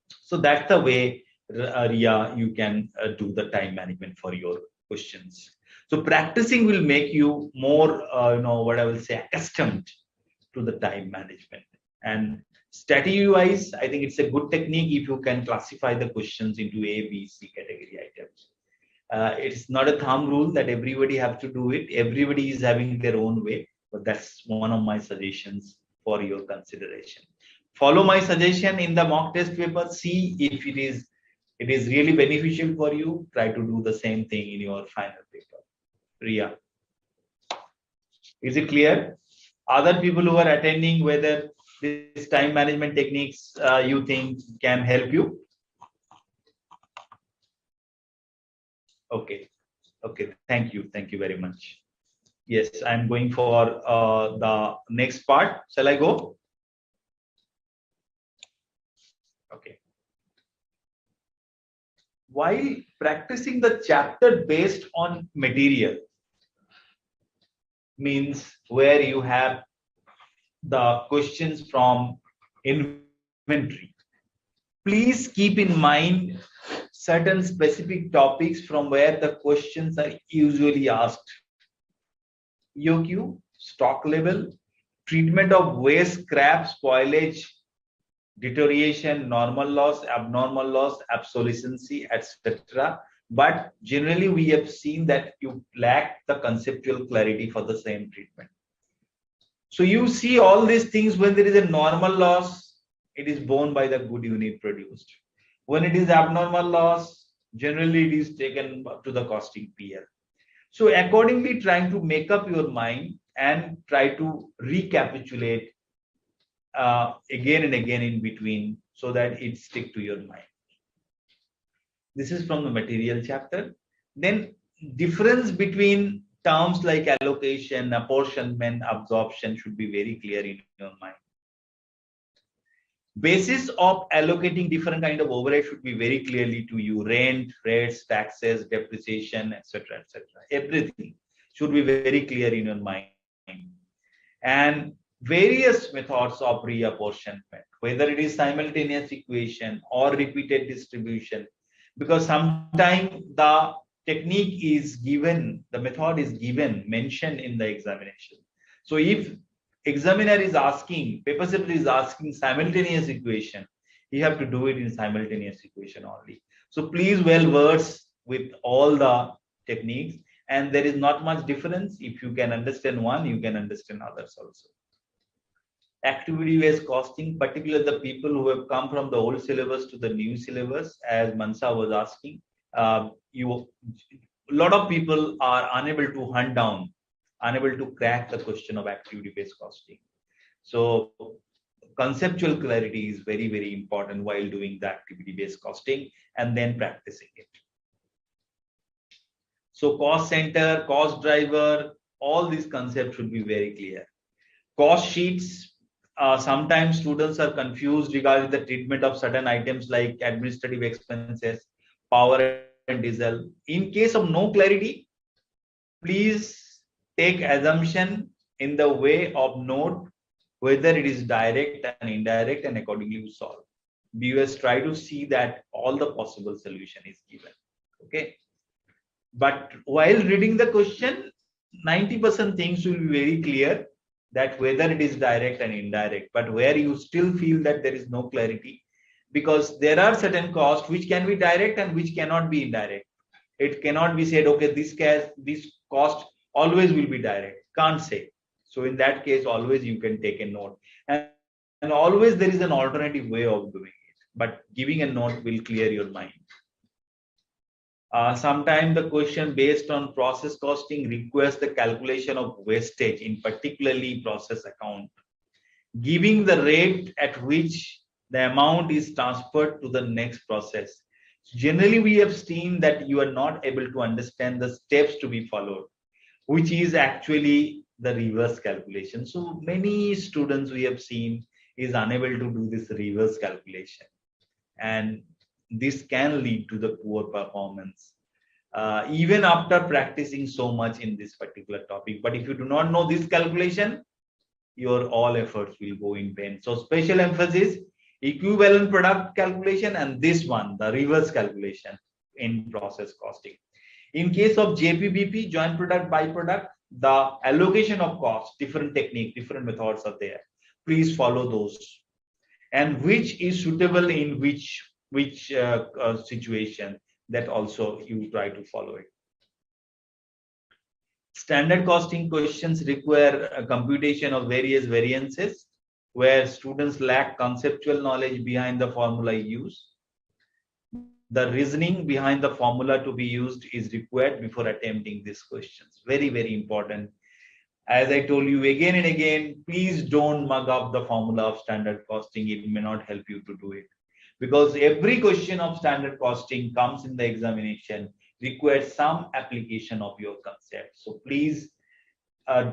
So that's the way, Ria, you can do the time management for your questions. So practicing will make you more what I will say, accustomed to the time management. And strategy wise, I think it's a good technique if you can classify the questions into A, B, C category items. It's not a thumb rule that everybody have to do it. Everybody is having their own way, but that's one of my suggestions for your consideration. Follow my suggestion in the mock test paper. See if it is really beneficial for you. Try to do the same thing in your final paper. Ria, is it clear? Other people who are attending, whether this time management techniques you think can help you? Okay. Thank you very much. Yes, I'm going for the next part. Shall I go? Okay. While practicing the chapter based on material, means where you have the questions from inventory, please keep in mind certain specific topics from where the questions are usually asked. EOQ, stock level, treatment of waste, scrap, spoilage, deterioration, normal loss, abnormal loss, obsolescence, etc. But generally, we have seen that you lack the conceptual clarity for the same treatment. So you see all these things. When there is a normal loss, it is borne by the good unit produced. When it is abnormal loss, generally it is taken to the costing PL. So accordingly, trying to make up your mind and try to recapitulate again and again in between so that it stick to your mind. This is from the material chapter. Then difference between terms like allocation, apportionment, absorption should be very clear in your mind. Basis of allocating different kind of overhead should be very clearly to you. Rent, rates, taxes, depreciation, etc., etc. Everything should be very clear in your mind. And various methods of reapportionment, whether it is simultaneous equation or repeated distribution, because sometimes the technique is given, the method is given, mentioned in the examination. So if examiner is asking, paper setter is asking simultaneous equation, you have to do it in simultaneous equation only. So please well verse with all the techniques, and there is not much difference. If you can understand one, you can understand others also. Activity based costing, particularly the people who have come from the old syllabus to the new syllabus, as Mansa was asking, a lot of people are unable to hunt down, unable to crack the question of activity based costing. So conceptual clarity is very, very important while doing the activity based costing and then practicing it. So cost center, cost driver, all these concepts should be very clear. Cost sheets, sometimes students are confused regarding the treatment of certain items like administrative expenses, power and diesel. In case of no clarity, please take assumption in the way of note whether it is direct and indirect, and accordingly you solve. BUS try to see that all the possible solution is given. Okay. But while reading the question, 90% things will be very clear, that whether it is direct and indirect, but where you still feel that there is no clarity, because there are certain costs which can be direct and which cannot be indirect. It cannot be said, okay, this cost always will be direct. Can't say. So in that case, always you can take a note. And always there is an alternative way of doing it. But giving a note will clear your mind. Sometimes the question based on process costing requires the calculation of wastage in particularly process account, giving the rate at which the amount is transferred to the next process. Generally, we have seen that you are not able to understand the steps to be followed, which is actually the reverse calculation. So many students we have seen is unable to do this reverse calculation, and this can lead to the poor performance. Even after practicing so much in this particular topic. But if you do not know this calculation, your all efforts will go in vain. So special emphasis, equivalent product calculation, and this one, the reverse calculation in process costing. In case of JPBP, joint product byproduct, the allocation of cost, different technique, different methods are there. Please follow those. And which is suitable in which situation, that also you try to follow it. Standard costing questions require a computation of various variances where students lack conceptual knowledge behind the formula used. The reasoning behind the formula to be used is required before attempting these questions. Very, very important. As I told you again and again, please don't mug up the formula of standard costing. It may not help you to do it, because every question of standard costing comes in the examination requires some application of your concept. So please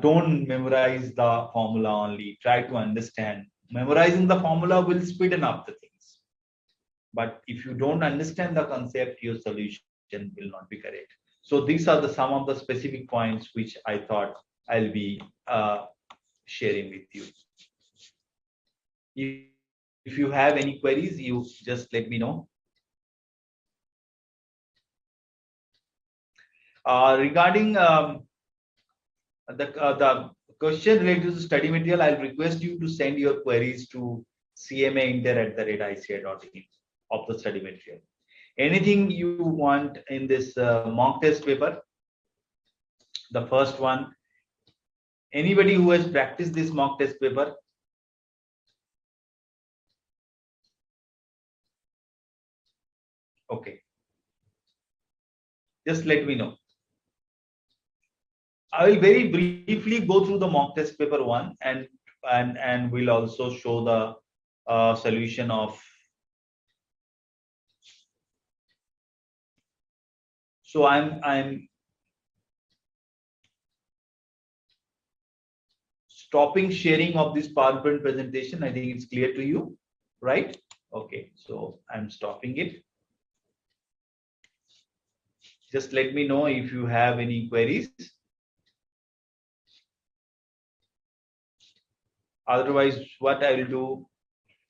don't memorize the formula only. Try to understand. Memorizing the formula will speeden up the things. But if you don't understand the concept, your solution will not be correct. So these are some of the specific points which I thought I'll be sharing with you. If you have any queries, you just let me know. Regarding the question related to study material, I'll request you to send your queries to cmainter@ici.in of the study material. Anything you want in this mock test paper, the first one, anybody who has practiced this mock test paper? Okay. Just let me know. I will very briefly go through the mock test paper one, and we'll also show the solution of. So I'm stopping sharing of this PowerPoint presentation. I think it's clear to you, right? Okay, so I'm stopping it. Just let me know if you have any queries. Otherwise, what I will do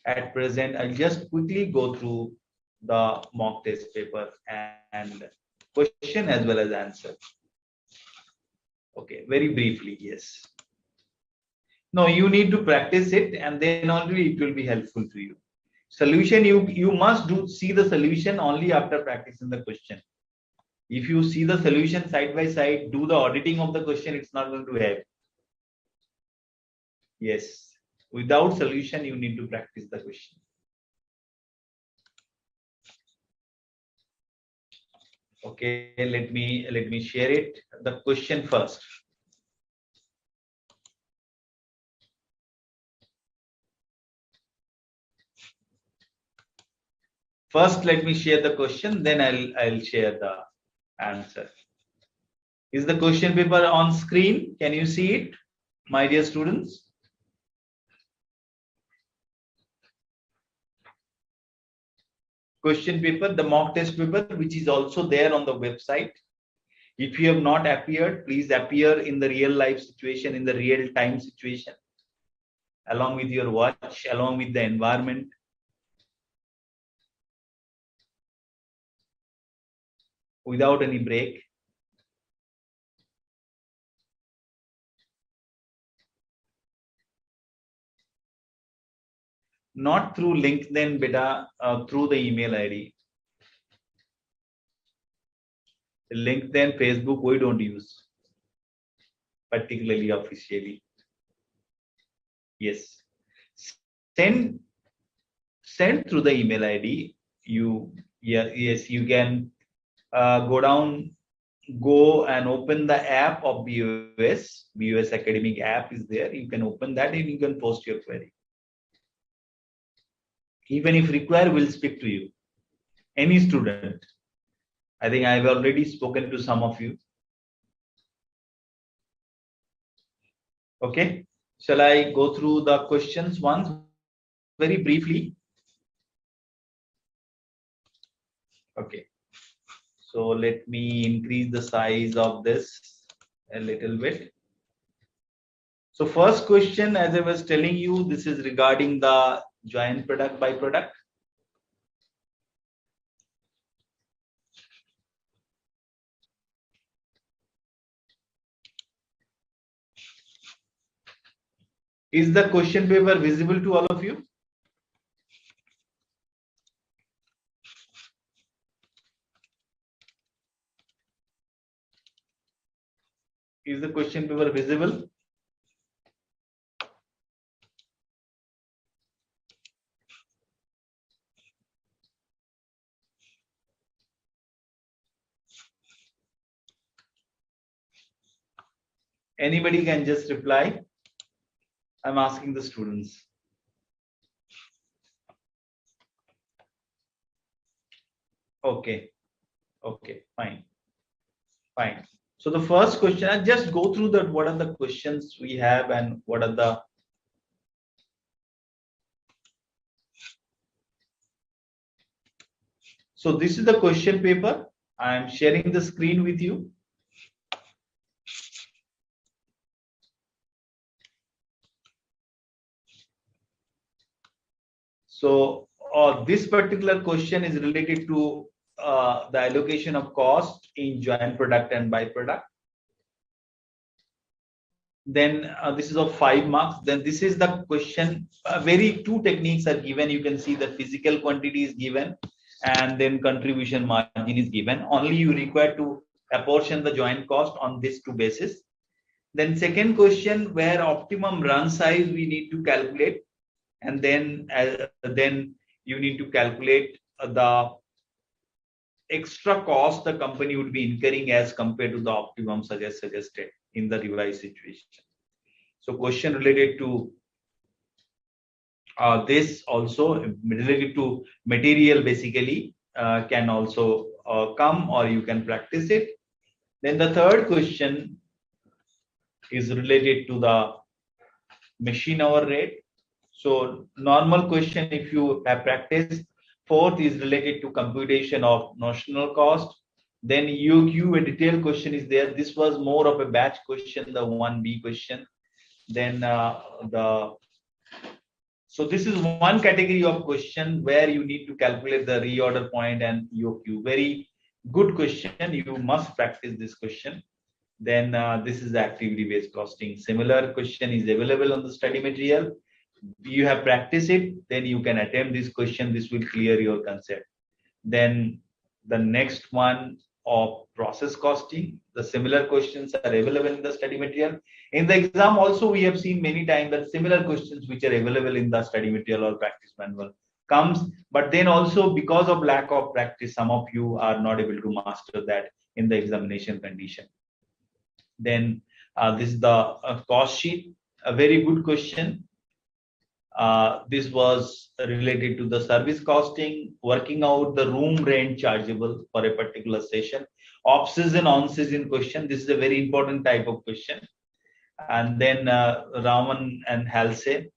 at present, I'll just quickly go through the mock test paper and question as well as answer. Okay, very briefly, yes. No, you need to practice it, and then only it will be helpful to you. Solution, you must see the solution only after practicing the question. If you see the solution side by side, do the auditing of the question, it's not going to help. Yes, without solution, you need to practice the question. Okay, let me share it. The question first. First, let me share the question, then I'll share the answer. Is the question paper on screen? Can you see it, my dear students? Question paper, the mock test paper, which is also there on the website. If you have not appeared, please appear in the real life situation, in the real time situation, along with your watch, along with the environment. Without any break. Not through LinkedIn, beta, through the email ID. LinkedIn, Facebook, we don't use, particularly officially. Yes. Send through the email ID. Yes, you can go and open the app of BOS Academic app is there. You can open that and you can post your query. Even if required, we'll speak to you. Any student. I think I've already spoken to some of you. Okay. Shall I go through the questions once very briefly? Okay. So let me increase the size of this a little bit. So first question, as I was telling you, this is regarding the joint product byproduct. Is the question paper visible to all of you? Is the question paper visible? Anybody can just reply. I'm asking the students. Okay. Okay, fine. Fine. So the first question, I'll just go through that. What are the questions we have and what are the. So this is the question paper. I'm sharing the screen with you. So this particular question is related to the allocation of cost in joint product and byproduct. Then this is of 5 marks. Then this is the question. Very two techniques are given. You can see the physical quantity is given, and then contribution margin is given. Only you require to apportion the joint cost on these two bases. Then second question, where optimum run size we need to calculate, and then you need to calculate the extra cost the company would be incurring as compared to the optimum suggested in the revised situation. So question related to this also related to material basically can also come, or you can practice it. Then the third question is related to the machine hour rate. So normal question if you have practiced. Fourth is related to computation of notional cost. Then UQ, a detailed question is there. This was more of a batch question, the 1B question. Then so this is one category of question where you need to calculate the reorder point and UQ. Very good question. You must practice this question. Then this is activity based costing. Similar question is available on the study material. You have practiced it, then you can attempt this question. This will clear your concept. Then the next one of process costing. The similar questions are available in the study material. In the exam also, we have seen many times that similar questions which are available in the study material or practice manual comes, but then also because of lack of practice, some of you are not able to master that in the examination condition. Then this is the cost sheet, a very good question. This was related to the service costing, working out the room rent chargeable for a particular session. Off-season, on-season question. This is a very important type of question. And then Raman and Halsey.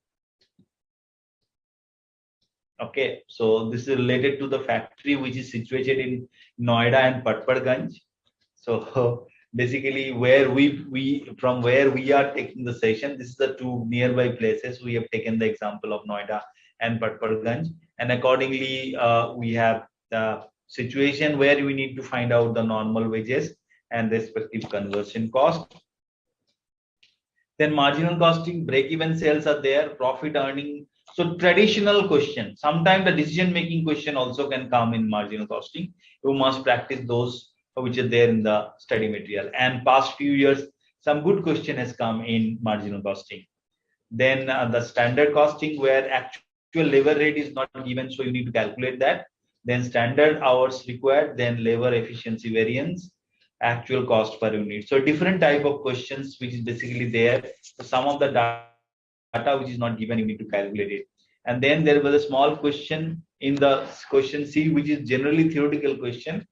Okay, so this is related to the factory which is situated in Noida and Patparganj. So basically where from where we are taking the session, this is the two nearby places. We have taken the example of Noida and Patparganj, and accordingly we have the situation where we need to find out the normal wages and respective conversion cost. Then marginal costing, break-even sales are there, profit earning. So traditional question. Sometimes the decision-making question also can come in marginal costing. You must practice those which are there in the study material. And past few years, some good question has come in marginal costing. Then the standard costing where actual labor rate is not given, so you need to calculate that. Then standard hours required, then labor efficiency variance, actual cost per unit. So different type of questions which is basically there. So some of the data which is not given, you need to calculate it. And then there was a small question in the question C, which is generally theoretical question.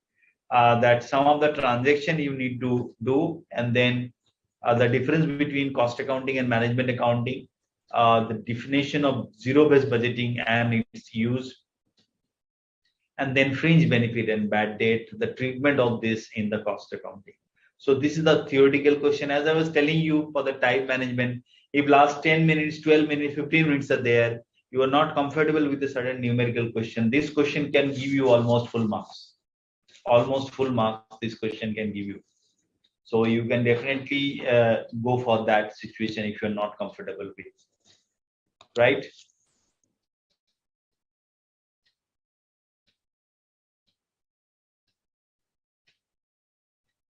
That some of the transaction you need to do, and then the difference between cost accounting and management accounting, the definition of zero-based budgeting and its use, and then fringe benefit and bad debt, the treatment of this in the cost accounting. So this is the theoretical question. As I was telling you, for the time management, if last 10 minutes, 12 minutes, 15 minutes are there, you are not comfortable with a certain numerical question, this question can give you almost full marks. Almost full marks this question can give you. So you can definitely go for that situation if you're not comfortable with, right?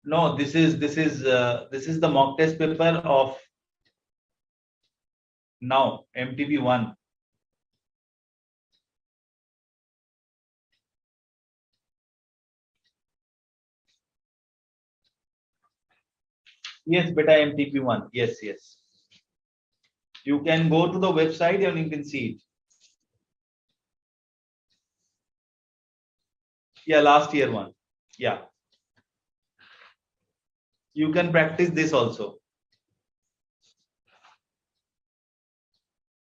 No, this is the mock test paper of now MTP1. Yes, beta MTP1. Yes, yes. You can go to the website and you can see it. Yeah, last year one. Yeah. You can practice this also.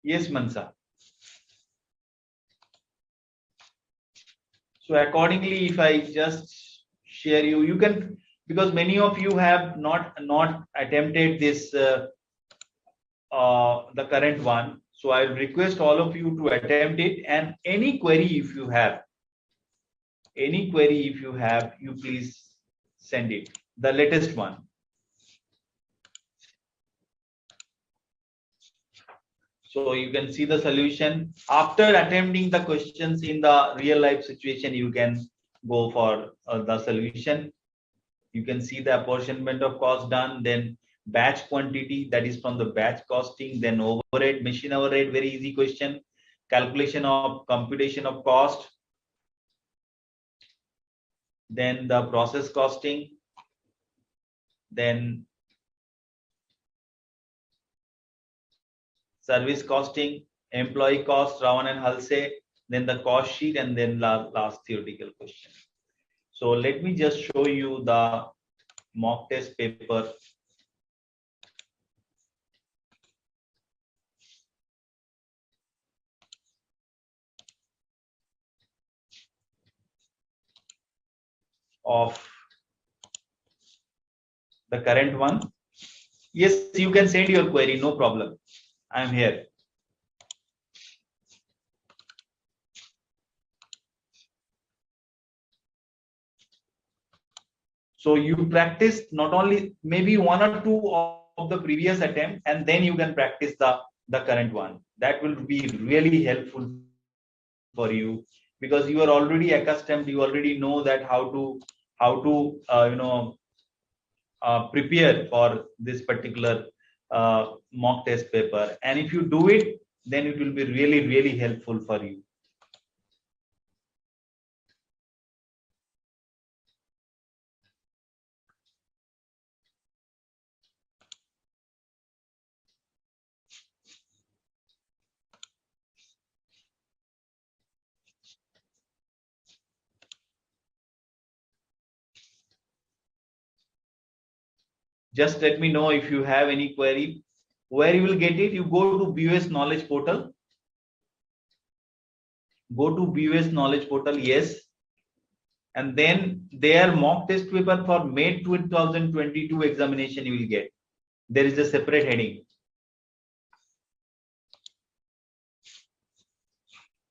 Yes, Mansa. So accordingly, if I just share you can, because many of you have not attempted this the current one. So I request all of you to attempt it, and any query if you have, you please send it, the latest one. So you can see the solution. After attempting the questions in the real life situation, you can go for the solution. You can see the apportionment of cost done, then batch quantity, that is from the batch costing, then overhead, machine hour rate, very easy question, calculation of computation of cost, then the process costing, then service costing, employee cost, Ravan and Halse, then the cost sheet, and then last theoretical question. So let me just show you the mock test paper. Of the current one. Yes, you can send your query, no problem. I am here. So you practice not only maybe one or two of the previous attempt, and then you can practice the current one. That will be really helpful for you, because you are already accustomed. You already know that how to prepare for this particular mock test paper, and if you do it, then it will be really helpful for you. Just let me know if you have any query. Where you will get it, you go to BUS knowledge portal. Go to BUS knowledge portal, yes. And then their mock test paper for May 2022 examination you will get. There is a separate heading.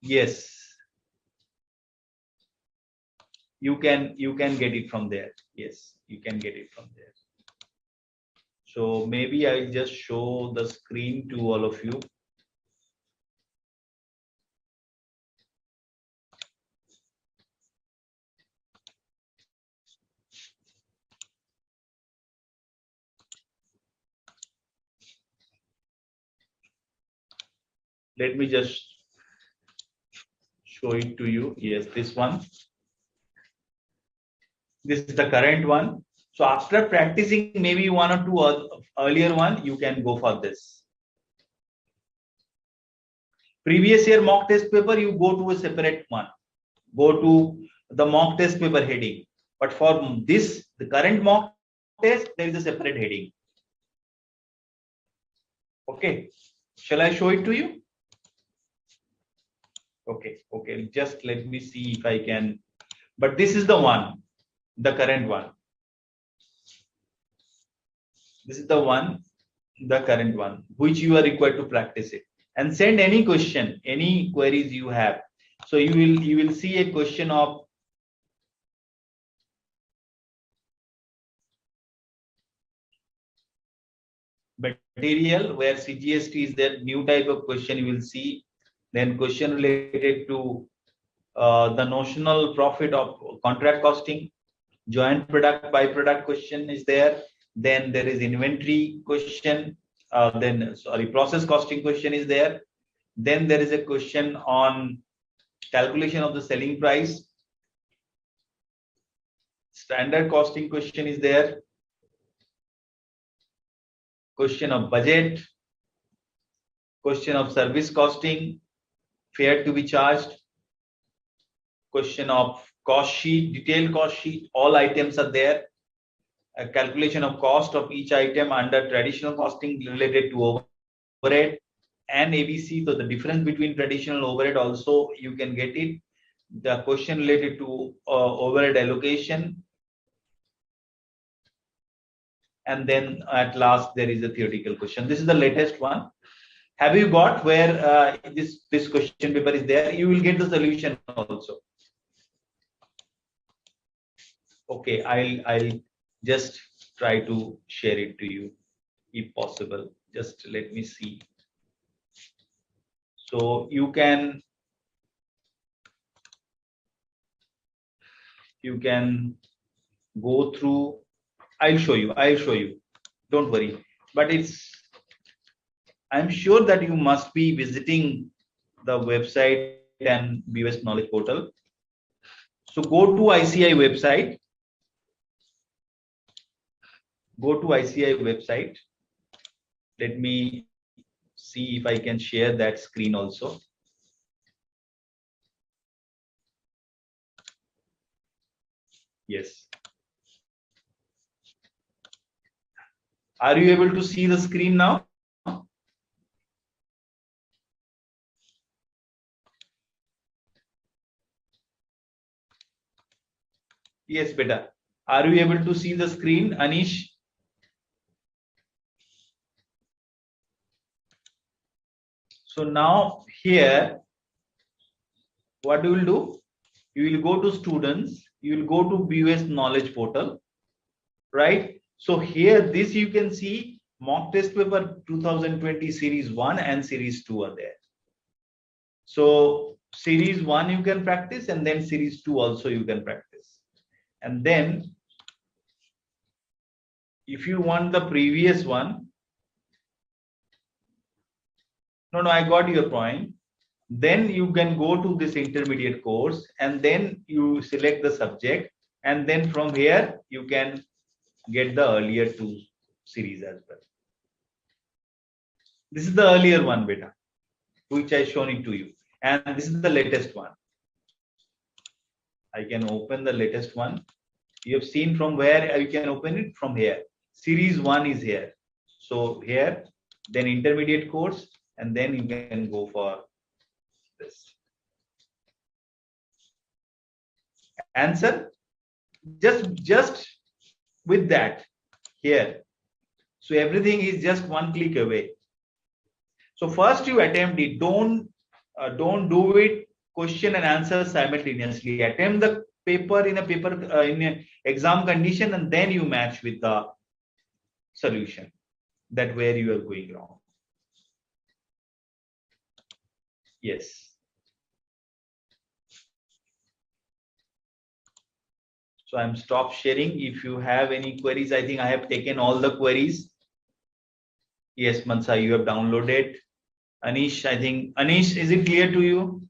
Yes. You can get it from there. Yes, you can get it from there. So maybe I'll just show the screen to all of you. Let me just show it to you. Yes, this one. This is the current one. So after practicing maybe one or two earlier one, you can go for this. Previous year mock test paper, you go to a separate one. Go to the mock test paper heading. But for this, the current mock test, there is a separate heading. Okay. Shall I show it to you? Okay. Okay. Just let me see if I can. But this is the one, the current one. This is the one, the current one, which you are required to practice it. And send any question, any queries you have. So you will see a question of material where CGST is there, new type of question you will see. Then question related to the notional profit of contract costing, joint product byproduct question is there. Then there is inventory question. Then process costing question is there. Then there is a question on calculation of the selling price. Standard costing question is there. Question of budget. Question of service costing, fare to be charged. Question of cost sheet, detailed cost sheet, all items are there. A calculation of cost of each item under traditional costing related to overhead and ABC. So the difference between traditional overhead also you can get it. The question related to overhead allocation. And then at last there is a theoretical question. This is the latest one. Have you got where this question paper is there? You will get the solution also. Okay, I'll just try to share it to you if possible. Just let me see. So you can go through. I'll show you. Don't worry. But I'm sure that you must be visiting the website and BUS knowledge portal. So go to ICI website. Go to ICI website. Let me see if I can share that screen also. Yes. Are you able to see the screen now? Yes, beta. Are you able to see the screen, Anish? So now here, what you will do? You will go to students. You will go to BUS knowledge portal, right? So here, this you can see mock test paper 2020 series 1 and series 2 are there. So series 1 you can practice, and then series 2 also you can practice. And then if you want the previous one, no, I got your point. Then you can go to this intermediate course, and then you select the subject, and then from here you can get the earlier 2 series as well. This is the earlier one, beta, which I shown it to you, and this is the latest one. I can open the latest one. You have seen from where you can open it from here. Series 1 is here. So here, then intermediate course, and then you can go for this. Answer just with that here. So everything is just one click away. So first you attempt it. Don't do it question and answer simultaneously. Attempt the paper in an exam condition, and then you match with the solution that where you are going wrong. Yes. So I'm stop sharing. If you have any queries, I think I have taken all the queries. Yes, Mansa, you have downloaded. Anish, I think, Anish, is it clear to you?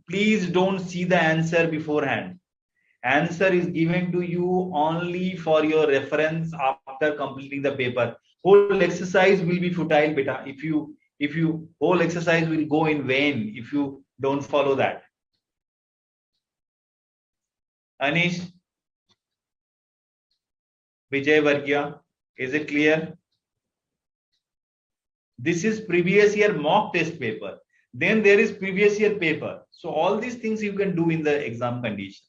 Please don't see the answer beforehand. Answer is given to you only for your reference after completing the paper. Whole exercise will be futile, beta. If you whole exercise will go in vain if you don't follow that. Anish, Vijay Vargya, is it clear? This is previous year mock test paper. Then there is previous year paper. So all these things you can do in the exam condition.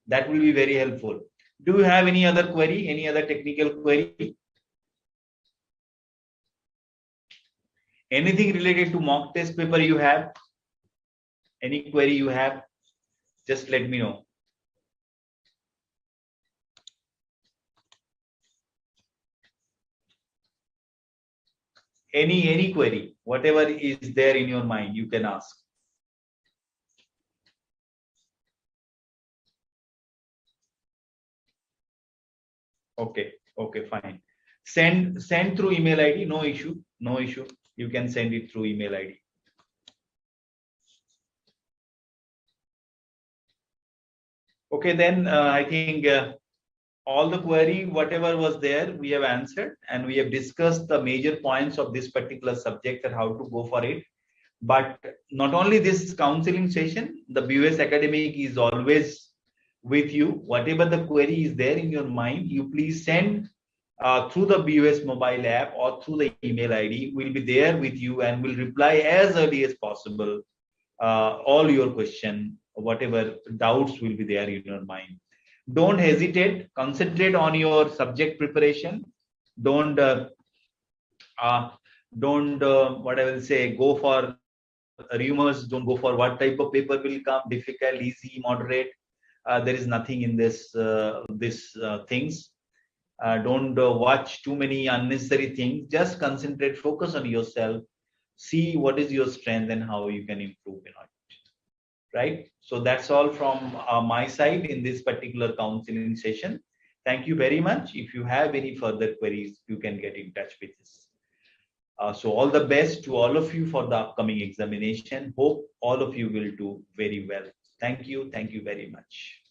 That will be very helpful. Do you have any other query, any other technical query? Anything related to mock test paper you have? Any query you have? Just let me know. Any query, whatever is there in your mind, you can ask. Okay, fine. Send through email ID, no issue. You can send it through email ID. Okay, then I think all the query, whatever was there, we have answered, and we have discussed the major points of this particular subject and how to go for it. But not only this counseling session, the BUS Academic is always with you. Whatever the query is there in your mind, you please send through the BUS mobile app or through the email ID. We'll be there with you and will reply as early as possible. All your question, whatever doubts will be there in your mind. Don't hesitate. Concentrate on your subject preparation. Don't what I will say, go for rumors. Don't go for what type of paper will come, difficult, easy, moderate. There is nothing in this things. Don't watch too many unnecessary things. Just concentrate, focus on yourself, see what is your strength and how you can improve in it. Right? So that's all from my side in this particular counseling session. Thank you very much. If you have any further queries, you can get in touch with us. So all the best to all of you for the upcoming examination. Hope all of you will do very well. Thank you. Thank you very much.